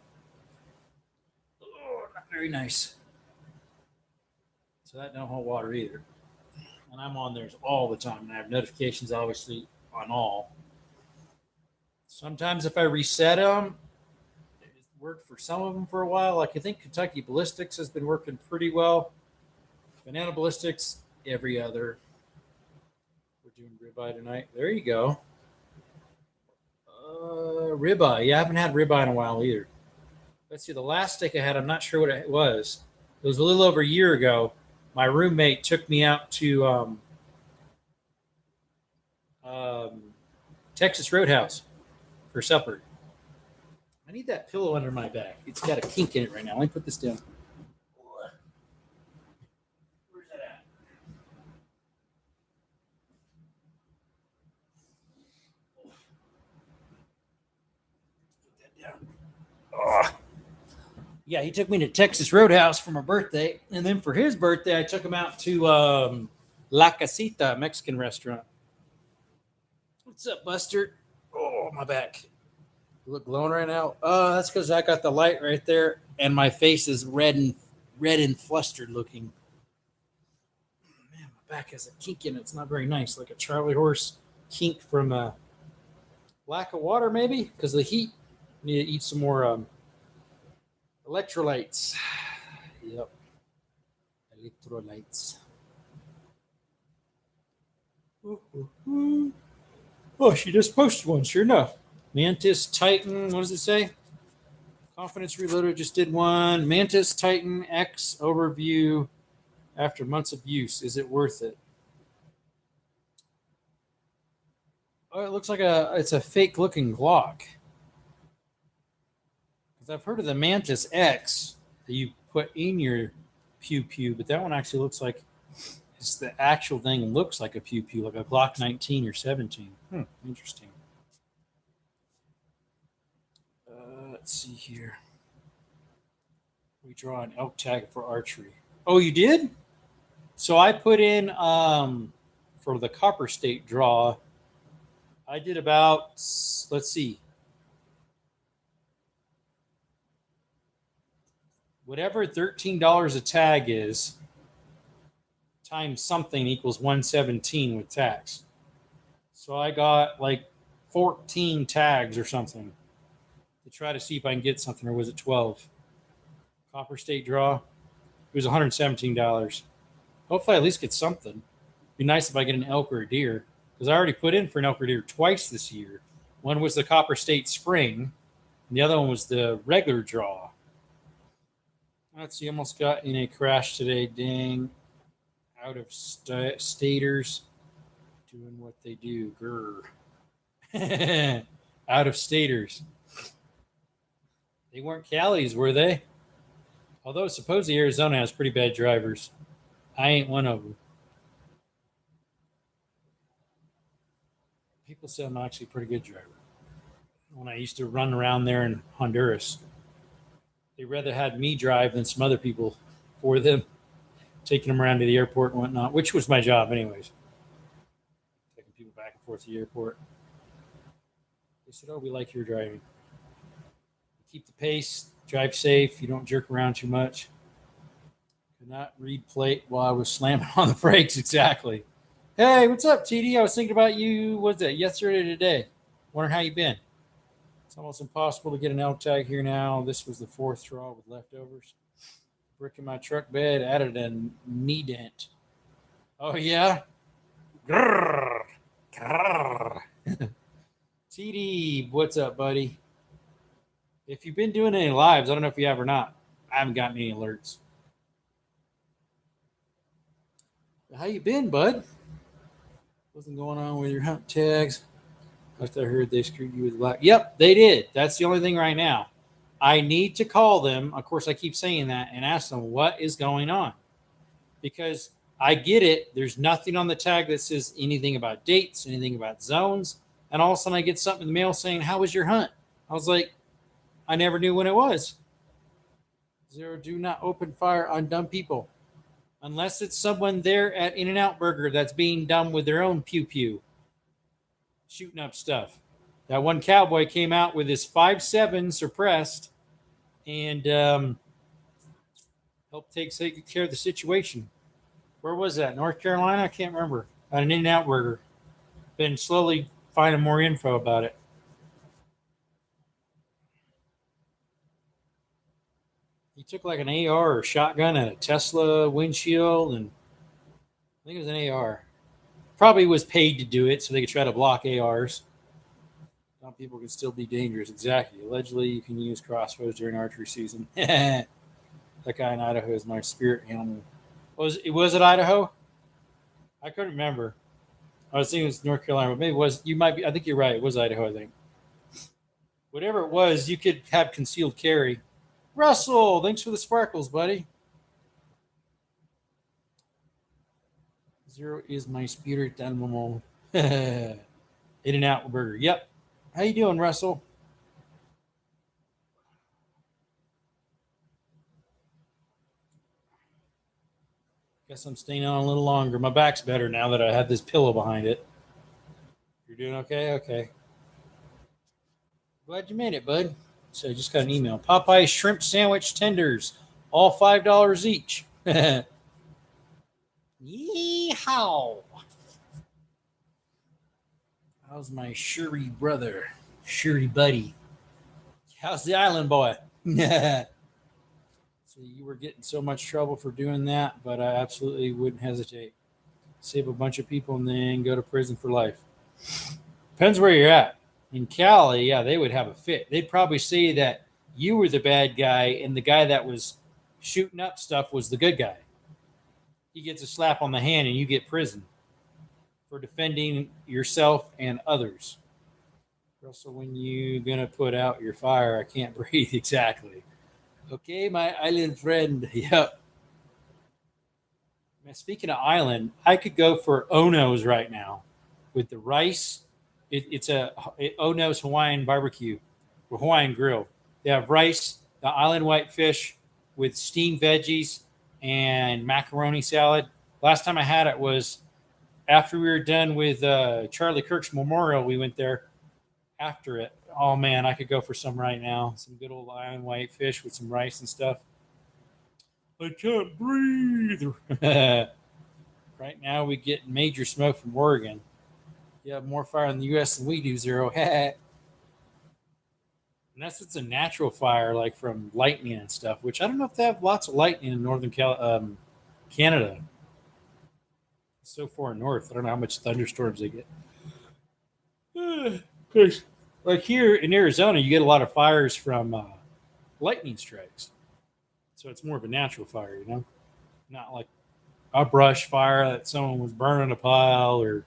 Oh, not very nice. So that don't hold water either. And I'm on theirs all the time. And I have notifications, obviously, on all. Sometimes if I reset them, it worked for some of them for a while. Like I think Kentucky Ballistics has been working pretty well. Banana Ballistics, every other. We're doing ribeye tonight. There you go. Ribeye. Yeah, I haven't had ribeye in a while either. Let's see. The last steak I had, I'm not sure what it was. It was a little over a year ago. My roommate took me out to Texas Roadhouse for supper. I need that pillow under my back. It's got a kink in it right now. Let me put this down. Where's that at? Put that down. Oh. Yeah, he took me to Texas Roadhouse for my birthday. And then for his birthday, I took him out to La Casita, Mexican restaurant. What's up, Buster? Oh, my back. You look glowing right now. That's because I got the light right there, and my face is red and flustered looking. Man, my back has a kink in it. It's not very nice, like a Charlie horse kink from lack of water, maybe because of the heat. Need to eat some more electrolytes. Yep, electrolytes. Oh, she just posted one. Sure enough. Mantis Titan, what does it say? Confidence Reloaded just did one. Mantis Titan X overview after months of use. Is it worth it? Oh, it looks like it's a fake looking Glock. Because I've heard of the Mantis X that you put in your pew pew, but that one actually looks like it's the actual thing looks like a pew pew, like a Glock 19 or 17. Interesting. Let's see here. We draw an elk tag for archery. Oh, you did? So I put in for the Copper State draw. I did about, let's see, whatever $13 a tag is times something equals 117 with tax. So I got like 14 tags or something to try to see if I can get something, or was it 12? Copper State draw. It was $117. Hopefully I at least get something. It'd be nice if I get an elk or a deer, because I already put in for an elk or deer twice this year. One was the Copper State Spring, and the other one was the regular draw. Let's see, almost got in a crash today. Dang. Out of staters doing what they do. Grr. Out of staters. They weren't Calis, were they? Although supposedly Arizona has pretty bad drivers. I ain't one of them. People say I'm actually a pretty good driver. When I used to run around there in Honduras, they rather had me drive than some other people for them, taking them around to the airport and whatnot, which was my job anyways. Taking people back and forth to the airport. They said, oh, we like your driving. Keep the pace, drive safe, you don't jerk around too much. Could not read plate while I was slamming on the brakes, exactly. Hey, what's up, TD? I was thinking about you, what's that, yesterday or today? Wondering how you been. It's almost impossible to get an elk tag here now. This was the fourth draw with leftovers. Brick in my truck bed, added a knee dent. Oh, yeah? Grrr. Grrr. TD, what's up, buddy? If you've been doing any lives, I don't know if you have or not. I haven't gotten any alerts. How you been, bud? What's going on with your hunt tags? I heard they screwed you with black. Yep, they did. That's the only thing right now. I need to call them. Of course, I keep saying that and ask them what is going on. Because I get it. There's nothing on the tag that says anything about dates, anything about zones. And all of a sudden I get something in the mail saying, "How was your hunt?" I was like, I never knew when it was. Zero, do not open fire on dumb people. Unless it's someone there at In-N-Out Burger that's being dumb with their own pew-pew. Shooting up stuff. That one cowboy came out with his 5.7 suppressed and helped take care of the situation. Where was that? North Carolina? I can't remember. At an In-N-Out Burger. Been slowly finding more info about it. He took like an AR or shotgun at a Tesla windshield, and I think it was an AR. Probably was paid to do it so they could try to block ARs. Some people can still be dangerous. Exactly. Allegedly, you can use crossbows during archery season. That guy in Idaho is my spirit animal. Was it Idaho? I couldn't remember. I was thinking it was North Carolina, but maybe it was. You might be. I think you're right. It was Idaho. I think. Whatever it was, you could have concealed carry. Russell, thanks for the sparkles, buddy. Zero is my spirit animal. In-N-Out Burger. Yep. How you doing, Russell? Guess I'm staying on a little longer. My back's better now that I have this pillow behind it. You're doing okay? Okay. Glad you made it, bud. So I just got an email. Popeye shrimp sandwich tenders, all $5 each. Yeehaw! How's my Shuri brother? Shuri buddy. How's the island boy? So you were getting so much trouble for doing that, but I absolutely wouldn't hesitate. Save a bunch of people and then go to prison for life. Depends where you're at. In Cali, yeah, they would have a fit. They'd probably say that you were the bad guy and the guy that was shooting up stuff was the good guy. He gets a slap on the hand and you get prison for defending yourself and others. Russell, when you gonna put out your fire? I can't breathe. Exactly. Okay, my island friend. Yep. Man, speaking of island, I could go for Ono's right now with the rice. It's Ono's Hawaiian barbecue or Hawaiian grill. They have rice, the island white fish with steamed veggies and macaroni salad. Last time I had it was after we were done with Charlie Kirk's memorial. We went there after it. Oh man, I could go for some right now. Some good old island white fish with some rice and stuff. I can't breathe. Right now we get major smoke from Oregon. You have more fire in the U.S. than we do, Zero. Unless it's a natural fire, like from lightning and stuff, which I don't know if they have lots of lightning in northern Canada. It's so far north. I don't know how much thunderstorms they get. Because like here in Arizona, you get a lot of fires from lightning strikes. So it's more of a natural fire, you know? Not like a brush fire that someone was burning a pile or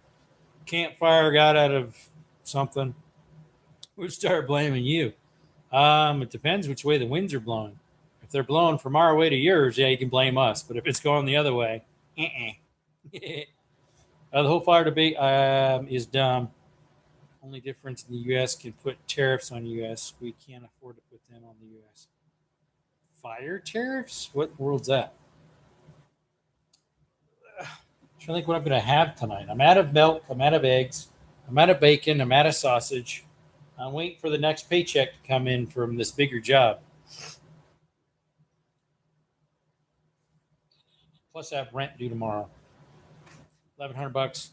campfire got out of something. We'll start blaming you. It depends which way the winds are blowing. If they're blowing from our way to yours, yeah, you can blame us. But if it's going the other way, the whole fire debate is dumb. Only difference in the U.S. can put tariffs on U.S. We can't afford to put them on the U.S. Fire tariffs? What world's that? I'm trying to think what I'm going to have tonight. I'm out of milk. I'm out of eggs. I'm out of bacon. I'm out of sausage. I'm waiting for the next paycheck to come in from this bigger job. Plus, I have rent due tomorrow. $1,100.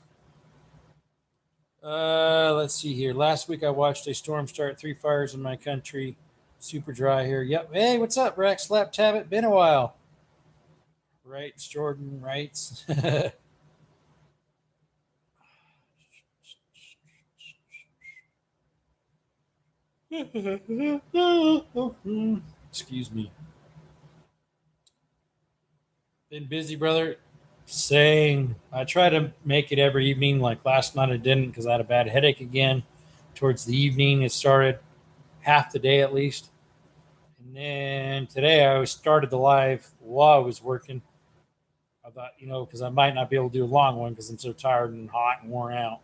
Let's see here. Last week I watched a storm start 3 fires in my country. Super dry here. Yep. Hey, what's up, Rex? Slap Tabit. Been a while. Rights, Jordan. Rights. Excuse me. Been busy, brother. Same. I try to make it every evening. Like last night I didn't because I had a bad headache again. towards the evening. It started half the day at least. And then today I started the live while I was working. I thought, because I might not be able to do a long one because I'm so tired and hot and worn out.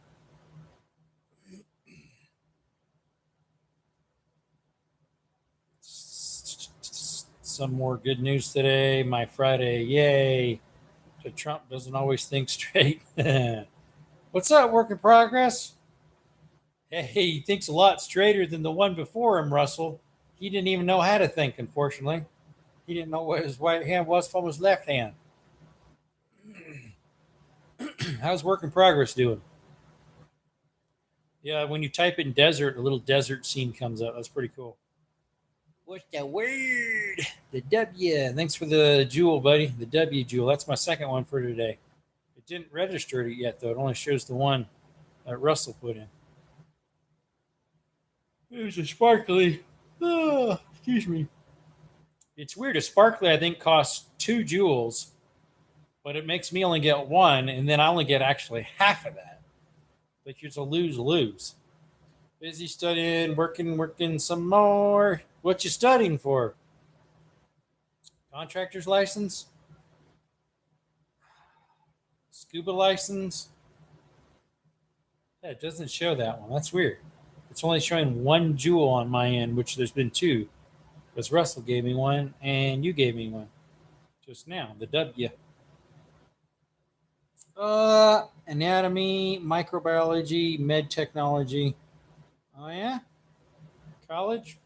Some more good news today. My Friday, yay. So Trump doesn't always think straight. What's up, work in progress? Hey, he thinks a lot straighter than the one before him, Russell. He didn't even know how to think, unfortunately. He didn't know what his right hand was from his left hand. How's work in progress doing? Yeah, when you type in desert, a little desert scene comes up. That's pretty cool. What's the word? The W. Thanks for the jewel, buddy. The W jewel. That's my second one for today. It didn't register it yet, though. It only shows the one that Russell put in. There's a sparkly. Oh, excuse me. It's weird. A sparkly, I think, costs 2 jewels, but it makes me only get 1, and then I only get actually half of that. Like it's a lose-lose. Busy studying, working some more. What you studying for? Contractor's license? Scuba license? Yeah, it doesn't show that one. That's weird. It's only showing 1 jewel on my end, which there's been 2. Because Russell gave me 1 and you gave me 1. Just now, the W. Anatomy, microbiology, med technology. Oh, yeah? College?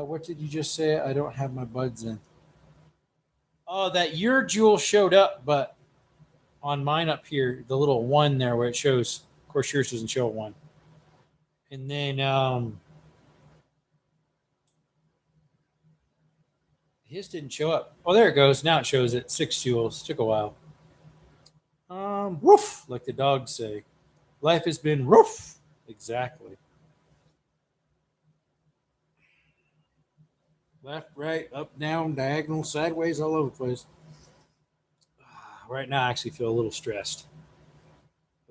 What did you just say? I don't have my buds in. Oh, that your jewel showed up, but on mine up here, the little 1 there where it shows, of course, yours doesn't show a 1. And then his didn't show up. Oh, there it goes. Now it shows it. 6 jewels. Took a while. Woof, like the dogs say. Life has been woof. Exactly. Left, right, up, down, diagonal, sideways, all over the place. Right now, I actually feel a little stressed.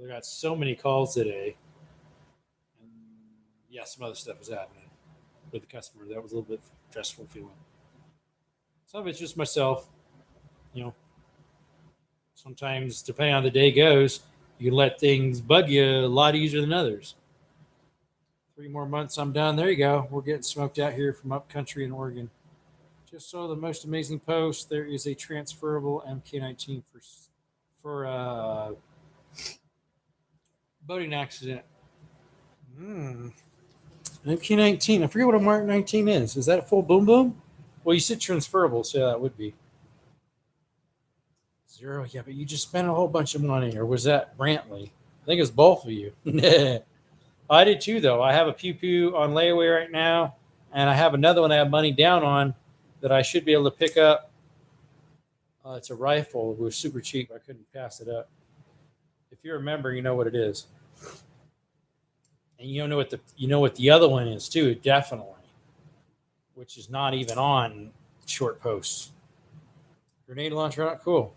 I got so many calls today. And yeah, some other stuff was happening with the customer. That was a little bit stressful feeling. Some of it's just myself. Sometimes, depending on how the day goes, you can let things bug you a lot easier than others. 3 more months, I'm done. There you go. We're getting smoked out here from up country in Oregon. Just saw the most amazing post. There is a transferable MK19 for boating accident. MK19. I forget what a Mark 19 is. Is that a full boom boom? Well, you said transferable, so that would be 0. Yeah, but you just spent a whole bunch of money. Or was that Brantley? I think it's both of you. I did too, though. I have a Pew Pew on layaway right now, and I have another one I have money down on that I should be able to pick up. It's a rifle. It was super cheap. I couldn't pass it up. If you remember, you know what it is. And you know what the other one is too, definitely. Which is not even on short posts. Grenade launcher, not cool.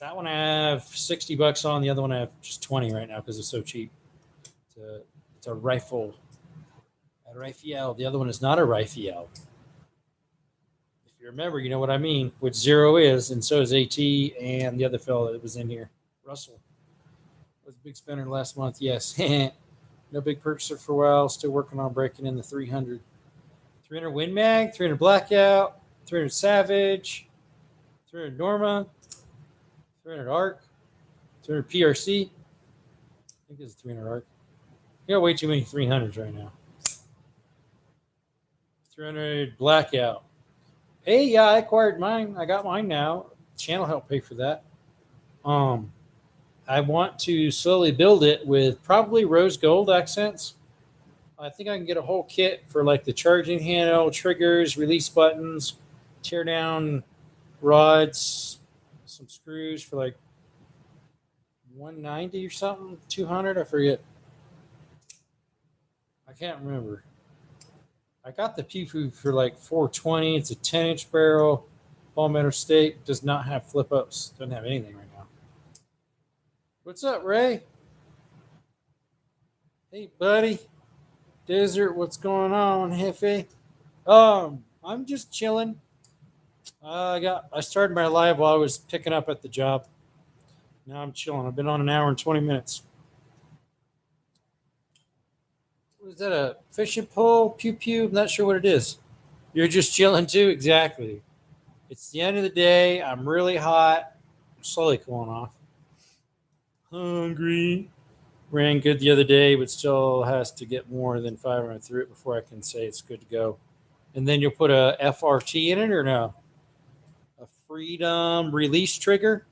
That one I have $60 on. The other one I have just 20 right now because it's so cheap. It's a rifle. A rifle. The other one is not a rifle. If you remember, you know what I mean. Which 0 is, and so is AT and the other fellow that was in here, Russell. Was a big spender last month. Yes. No big purchaser for a while. Still working on breaking in the 300. 300 Win Mag, 300 Blackout, 300 Savage, 300 Norma, 300 Arc, 300 PRC. I think this is 300 Arc. You got way too many 300s right now. 300 Blackout. Hey, yeah, I acquired mine. I got mine now. Channel helped pay for that. I want to slowly build it with probably rose gold accents. I think I can get a whole kit for like the charging handle, triggers, release buttons, tear down rods, some screws for like 190 or something, 200, I forget. I can't remember. I got the Pew for like 420. It's a 10-inch barrel, palmetto stake. Does not have flip ups. Doesn't have anything right now. What's up, Ray? Hey, buddy. Desert, what's going on, Hefe? I'm just chilling. I started my live while I was picking up at the job. Now I'm chilling. I've been on an hour and 20 minutes. Was that a fishing pole? Pew pew. I'm not sure what it is. You're just chilling too? Exactly. It's the end of the day. I'm really hot. I'm slowly cooling off. Hungry. Ran good the other day, but still has to get more than 500 through it before I can say it's good to go. And then you'll put a FRT in it or no? A freedom release trigger?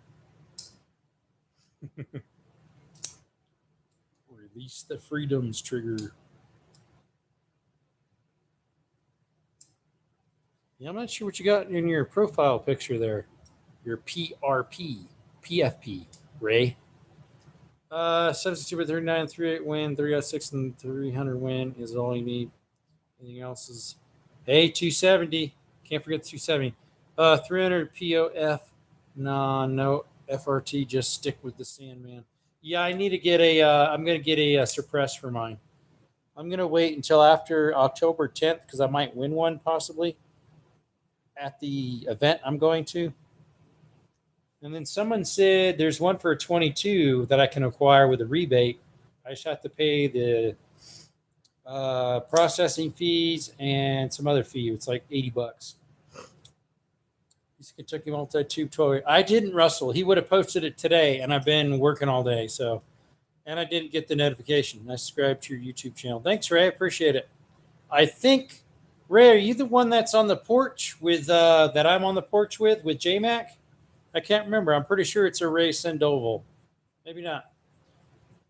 Release the freedoms trigger. Yeah, I'm not sure what you got in your profile picture there. Your PRP, PFP, Ray. 72 by 39, 38 win, 3 out of 6, and 300 win is all you need. Anything else is. Hey, 270. Can't forget the 270. 300 POF. No FRT. Just stick with the Sandman. Yeah, I need to get a. I'm going to get a suppress for mine. I'm going to wait until after October 10th because I might win one possibly at the event I'm going to. And then someone said there's one for 22 that I can acquire with a rebate. I just have to pay the processing fees and some other fee. It's like $80. He's Kentucky multi-tube 12. I didn't, Russell. He would have posted it today, and I've been working all day. So, and I didn't get the notification. I subscribed to your YouTube channel. Thanks, Ray. I appreciate it. I think, Ray, are you the one that's on the porch with that I'm on the porch with JMac? I can't remember. I'm pretty sure it's a Ray Sandoval. Maybe not.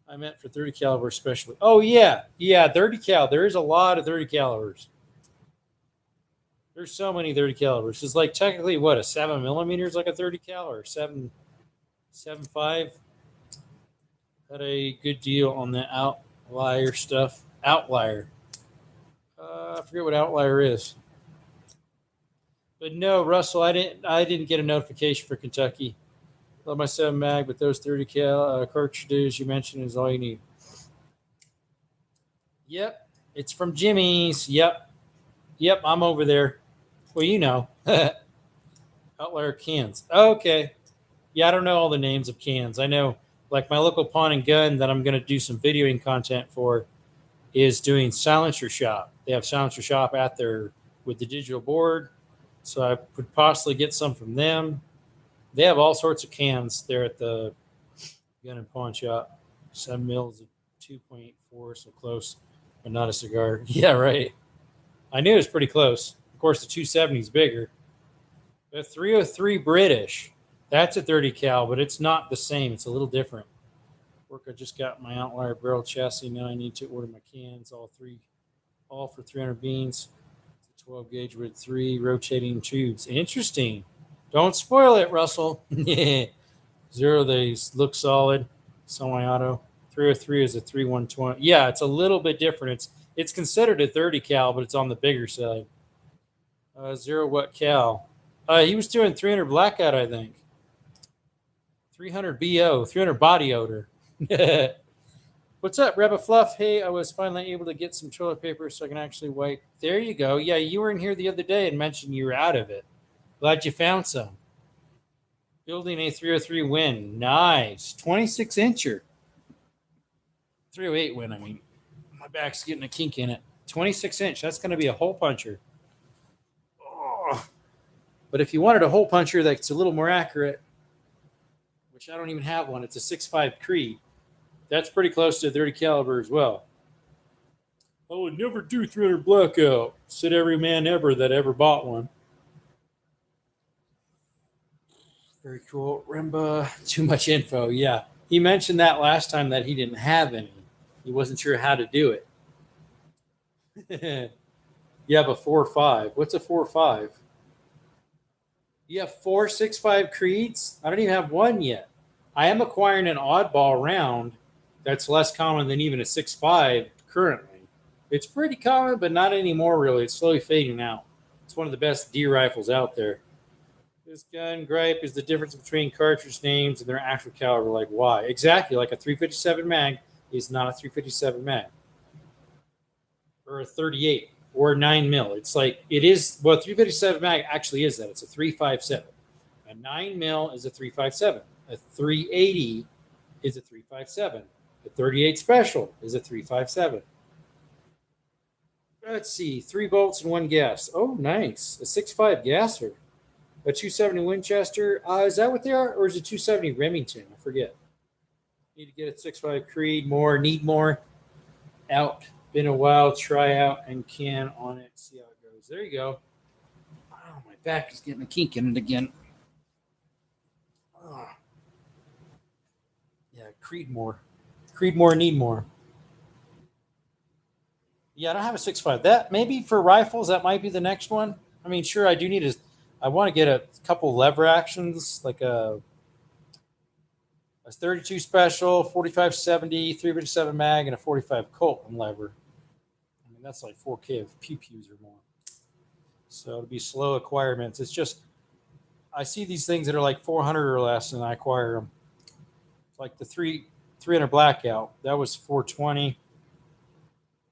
I meant for 30 caliber especially. Oh, yeah. Yeah, 30 cal. There is a lot of 30 calibers. There's so many 30 calibers. It's like technically what, a 7 millimeter is like a 30 cal or 7.5. Had a good deal on the outlier stuff. Outlier. I forget what outlier is. But no, Russell, I didn't get a notification for Kentucky. Love my 7 mag, but those 30 cal cartridges you mentioned is all you need. Yep, it's from Jimmy's. Yep, I'm over there. Well, you know, outlier cans. Okay, yeah, I don't know all the names of cans. I know, like my local pawn and gun that I'm going to do some videoing content for is doing Silencer Shop. They have Silencer Shop at their with the digital board. So I could possibly get some from them. They have all sorts of cans there at the gun and pawn shop. 7 mils, 2.84, so close, but not a cigar. Yeah, right. I knew it was pretty close. Of course, the 270 is bigger. The 303 British, that's a 30 cal, but it's not the same. It's a little different. Work, I just got my outlier barrel chassis. Now I need to order my cans, all for 300 beans. 12 gauge with 3 rotating tubes. Interesting. Don't spoil it, Russell. 0 days. Look solid. Semi-auto. 303 is a 3120. Yeah, it's a little bit different. It's considered a 30 cal, but it's on the bigger side. 0 what cal? He was doing 300 blackout, I think. 300 BO. 300 body odor. What's up, Rebbe Fluff? Hey, I was finally able to get some toilet paper so I can actually wipe. There you go. Yeah, you were in here the other day and mentioned you were out of it. Glad you found some. Building a 303 win. Nice. 26 incher. 308 win, I mean. My back's getting a kink in it. 26 inch. That's going to be a hole puncher. Oh. But if you wanted a hole puncher that's a little more accurate, which I don't even have one, it's a 6.5 Creed. That's pretty close to 30 caliber as well. I would never do 300 blackout. Said every man ever that ever bought one. Very cool. Rimba, too much info. Yeah. He mentioned that last time that he didn't have any. He wasn't sure how to do it. You have a 4.5. What's a 4.5? You have 4 6.5 Creeds? I don't even have one yet. I am acquiring an oddball round that's less common than even a 6.5 currently. It's pretty common, but not anymore, really. It's slowly fading out. It's one of the best deer rifles out there. This gun gripe is the difference between cartridge names and their actual caliber. Like, why? Exactly. Like a 357 mag is not a 357 mag, or a 38, or a 9 mil. It's like it is. Well, 357 mag actually is that. It's a 357. A 9 mil is a 357. A 380 is a 357. A 38 special is a 357. Let's see, 3 bolts and 1 gas. Oh, nice. A 6.5 gasser. A 270 Winchester. Is that what they are? Or is it 270 Remington? I forget. Need to get a 6.5 Creed. More. Need more. Out. Been a while. Try out and can on it. See how it goes. There you go. Oh, my back is getting a kink in it again. Oh. Yeah, Creed more. Creed more. Need more. Yeah, I don't have a 6.5. That maybe for rifles, that might be the next one. I mean, sure, I do need a. I want to get a couple lever actions, like a 32 special, 4570, 357 mag, and a 45 Colt and lever. I mean, that's like 4K of pew-pews or more. So it'll be slow acquirements. It's just, I see these things that are like 400 or less, and I acquire them. Like the 300 Blackout, that was 420.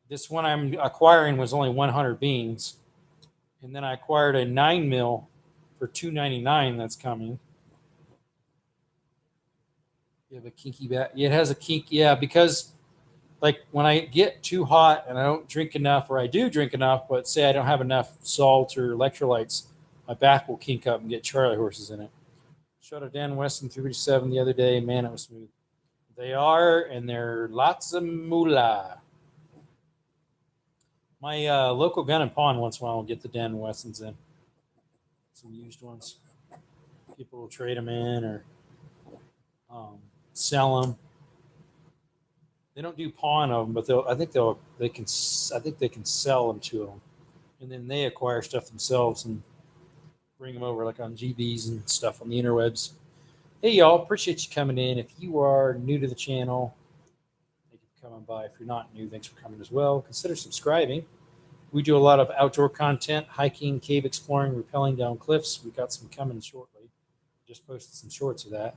This one I'm acquiring was only 100 beans. And then I acquired a 9 mil for $299 that's coming. You have a kinky back. Yeah, it has a kink. Yeah, because like when I get too hot and I don't drink enough, or I do drink enough, but say I don't have enough salt or electrolytes, my back will kink up and get Charlie horses in it. Shot a Dan Weston 357 the other day. Man, it was smooth. They are, and they're lots of moolah. My local gun and pawn once in a while will get the Dan Westons in. Some used ones. People will trade them in or sell them. They don't do pawn of them, but I think they can sell them to them, and then they acquire stuff themselves and bring them over like on GBs and stuff on the interwebs. Hey y'all, appreciate you coming in. If you are new to the channel, thank you for coming by. If you're not new, thanks for coming as well. Consider subscribing. We do a lot of outdoor content, hiking, cave exploring, rappelling down cliffs. We got some coming shortly. Just posted some shorts of that.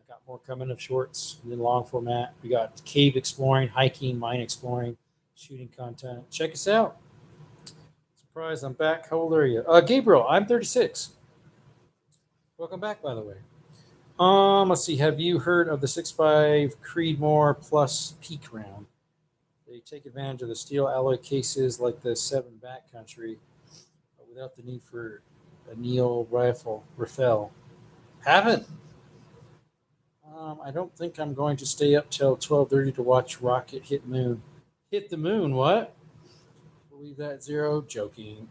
Got more coming of shorts in long format. We got cave exploring, hiking, mine exploring, shooting content. Check us out. Surprise, I'm back. How old are you? Gabriel, I'm 36. Welcome back, by the way. Let's see. Have you heard of the 6.5 Creedmoor Plus Peak round? They take advantage of the steel alloy cases like the 7 Backcountry, but without the need for a Neil rifle. Rafael. Haven't. I don't think I'm going to stay up till 12:30 to watch rocket hit moon. Hit the moon? What? Believe that, Zero? Joking.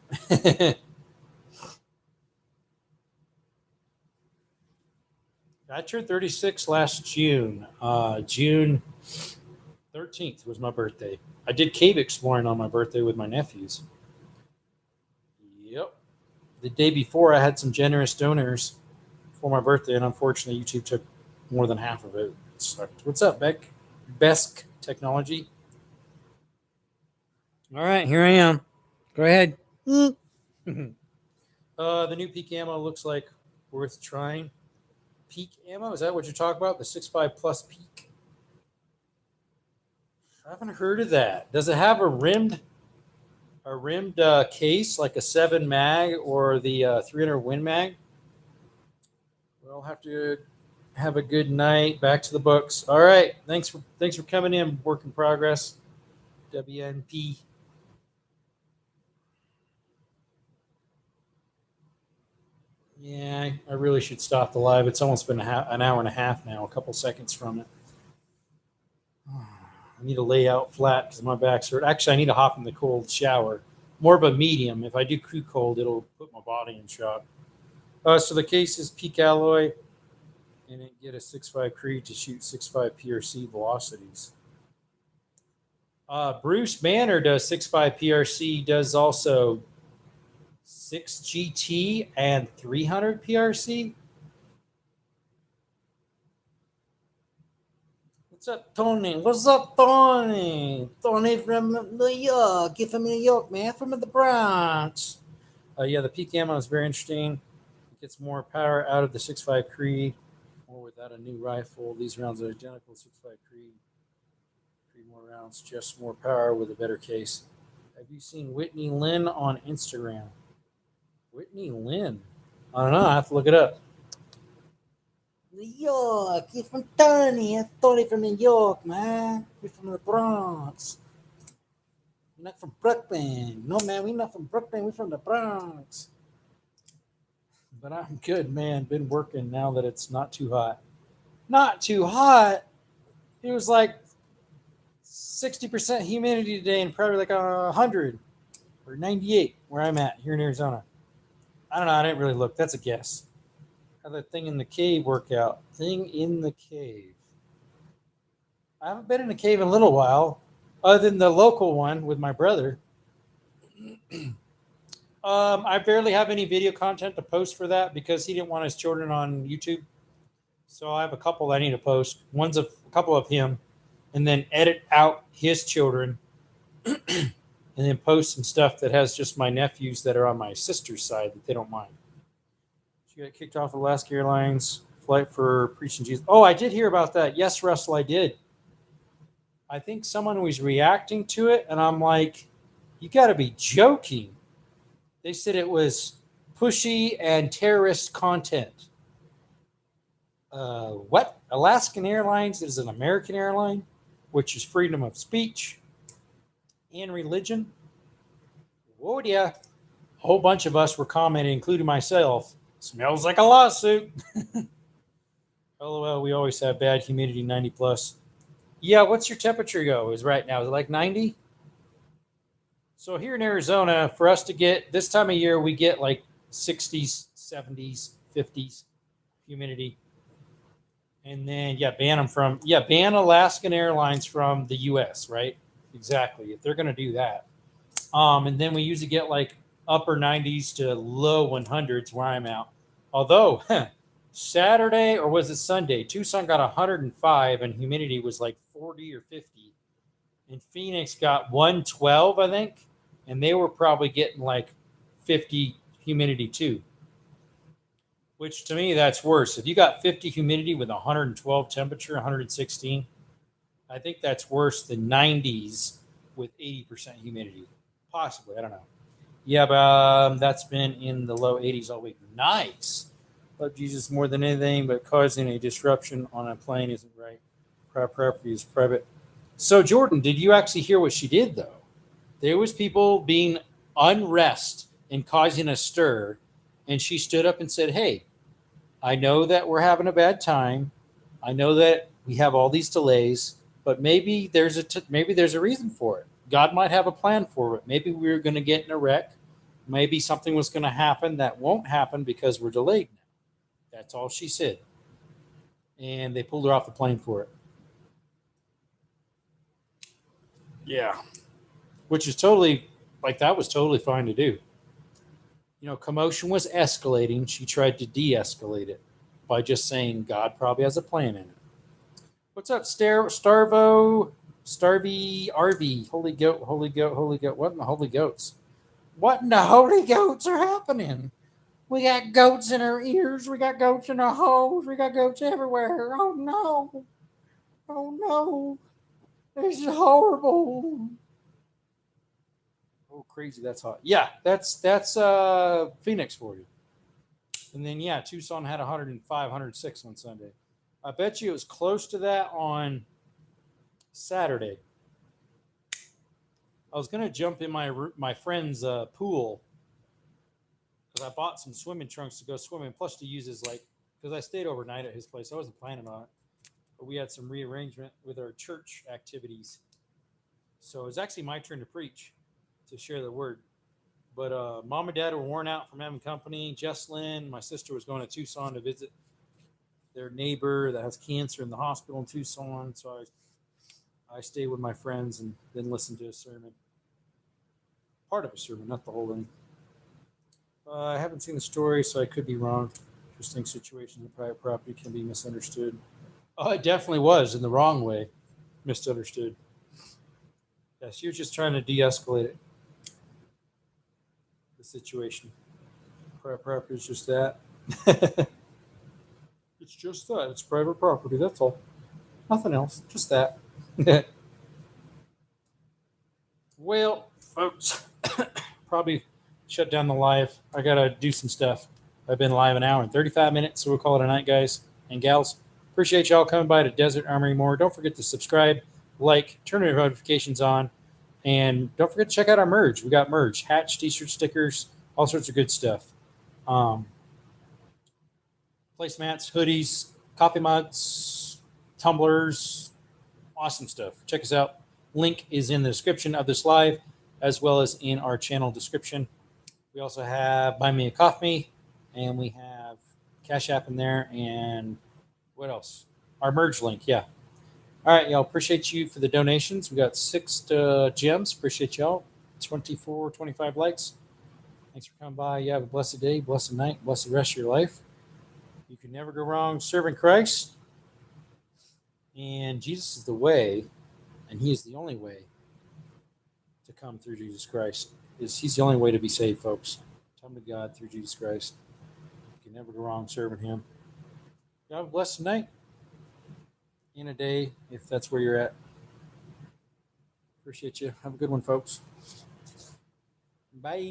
I turned 36 last June. June 13th was my birthday. I did cave exploring on my birthday with my nephews. Yep. The day before, I had some generous donors for my birthday, and unfortunately, YouTube took more than half of it. So, what's up, Beck? Besk Technology. All right, here I am. Go ahead. The new Peak ammo looks like worth trying. Peak ammo? Is that what you're talking about? The 6.5 Plus Peak? I haven't heard of that. Does it have a rimmed case like a 7 mag or the 300 Win Mag? We'll have to have a good night. Back to the books. All right. Thanks for coming in. Work in progress. WNP. Yeah, I really should stop the live. It's almost been an hour and a half now. A couple seconds from it. I need to lay out flat because my back's hurt. Actually, I need to hop in the cold shower. More of a medium. If I do crew cold, it'll put my body in shock. So the case is Peak alloy, and it get a 6.5 Creed to shoot 6.5 PRC velocities. Bruce Banner does 6.5 PRC, does also 6 GT and 300 PRC. What's up, Tony? What's up, Tony? Tony from New York. You're from New York, man. From the Bronx. Yeah, the Peak ammo is very interesting gets more power out of the 6.5 Creed, or without a new rifle. These rounds are identical. 6.5 Creed, 3 more rounds, just more power with a better case. Have you seen Whitney Lynn on Instagram? Whitney Lynn? I don't know. I have to look it up. New York. You're from Tony. I'm Tony from New York, man. We're from the Bronx. We're not from Brooklyn. No, man, we're not from Brooklyn. We're from the Bronx. But I'm good, man. Been working now that it's not too hot. Not too hot. It was like 60% humidity today and probably like 100 or 98 where I'm at here in Arizona. I don't know. I didn't really look. That's a guess. How that thing in the cave work out? Thing in the cave. I haven't been in a cave in a little while, other than the local one with my brother. I barely have any video content to post for that because he didn't want his children on YouTube. So I have a couple I need to post. One's a couple of him, and then edit out his children, and then post some stuff that has just my nephews that are on my sister's side that they don't mind. She got kicked off of Alaska Airlines flight for preaching Jesus. Oh, I did hear about that. Yes, Russell, I did. I think someone was reacting to it, and I'm like, you got to be joking. They said it was pushy and terrorist content. What? Alaskan Airlines is an American airline, which is freedom of speech and religion. Whoa, yeah. A whole bunch of us were commenting, including myself. Smells like a lawsuit. LOL, we always have bad humidity, 90 plus. Yeah, what's your temperature go? Is right now? Is it like 90? So here in Arizona, for us to get this time of year, we get like 60s, 70s, 50s humidity. And then, ban Alaskan Airlines from the U.S., right? Exactly, if they're going to do that. And then we usually get like upper 90s to low 100s where I'm out. Although, Saturday, or was it Sunday, Tucson got 105 and humidity was like 40 or 50. And Phoenix got 112, I think. And they were probably getting like 50 humidity too. Which to me, that's worse. If you got 50 humidity with 112 temperature, 116, I think that's worse than 90s with 80% humidity. Possibly, I don't know. Yeah, but that's been in the low 80s all week. Nice. Love Jesus more than anything, but causing a disruption on a plane isn't right. Private property is private. So, Jordan, did you actually hear what she did, though? There was people being unrest and causing a stir, and she stood up and said, hey, I know that we're having a bad time. I know that we have all these delays, but maybe there's a reason for it. God might have a plan for it. Maybe we're going to get in a wreck. Maybe something was going to happen that won't happen because we're delayed now. That's all she said. And they pulled her off the plane for it. Yeah. Which is totally, like, that was totally fine to do. You know, commotion was escalating. She tried to de-escalate it by just saying God probably has a plan in it. What's up, Starvey, RV? Holy goat, holy goat, holy goat. What in the holy goats? What in the holy goats are happening? We got goats in our ears. We got goats in our holes. We got goats everywhere. Oh, no. Oh, no. This is horrible. Oh, crazy. That's hot. Yeah, that's Phoenix for you. And then, yeah, Tucson had 105, 106 on Sunday. I bet you it was close to that on Saturday. I was going to jump in my friend's pool because I bought some swimming trunks to go swimming, plus to use as, like, because I stayed overnight at his place. I wasn't planning on it. But we had some rearrangement with our church activities. So it was actually my turn to preach, to share the word. But mom and dad were worn out from having company. Jesslyn, my sister, was going to Tucson to visit their neighbor that has cancer in the hospital in Tucson. So I stayed with my friends and then listened to a sermon. Part of a sermon, not the whole thing. I haven't seen the story, so I could be wrong. Interesting situation in private property can be misunderstood. Oh, it definitely was in the wrong way. Misunderstood. Yes, she was just trying to de-escalate it. The situation. Private property is just that. It's just that. It's private property. That's all. Nothing else. Just that. Well, folks, probably shut down the live. I got to do some stuff. I've been live an hour and 35 minutes, so we'll call it a night, guys and gals. Appreciate y'all coming by to Desert Armory More. Don't forget to subscribe, like, turn your notifications on, and don't forget to check out our merch. We got merch, hats, t-shirt, stickers, all sorts of good stuff. Placemats, hoodies, coffee mugs, tumblers, awesome stuff. Check us out. Link is in the description of this live, as well as in our channel description. We also have Buy Me a Coffee, and we have Cash App in there, and what else? Our merge link, yeah. All right, y'all. Appreciate you for the donations. We got 6 gems. Appreciate y'all. 24, 25 likes. Thanks for coming by. You have a blessed day, blessed night, blessed rest of your life. You can never go wrong serving Christ. And Jesus is the way, and he is the only way to come through Jesus Christ. He's the only way to be saved, folks. Come to God through Jesus Christ. You can never go wrong serving him. You have a blessed night in a day, if that's where you're at. Appreciate you. Have a good one, folks. Bye.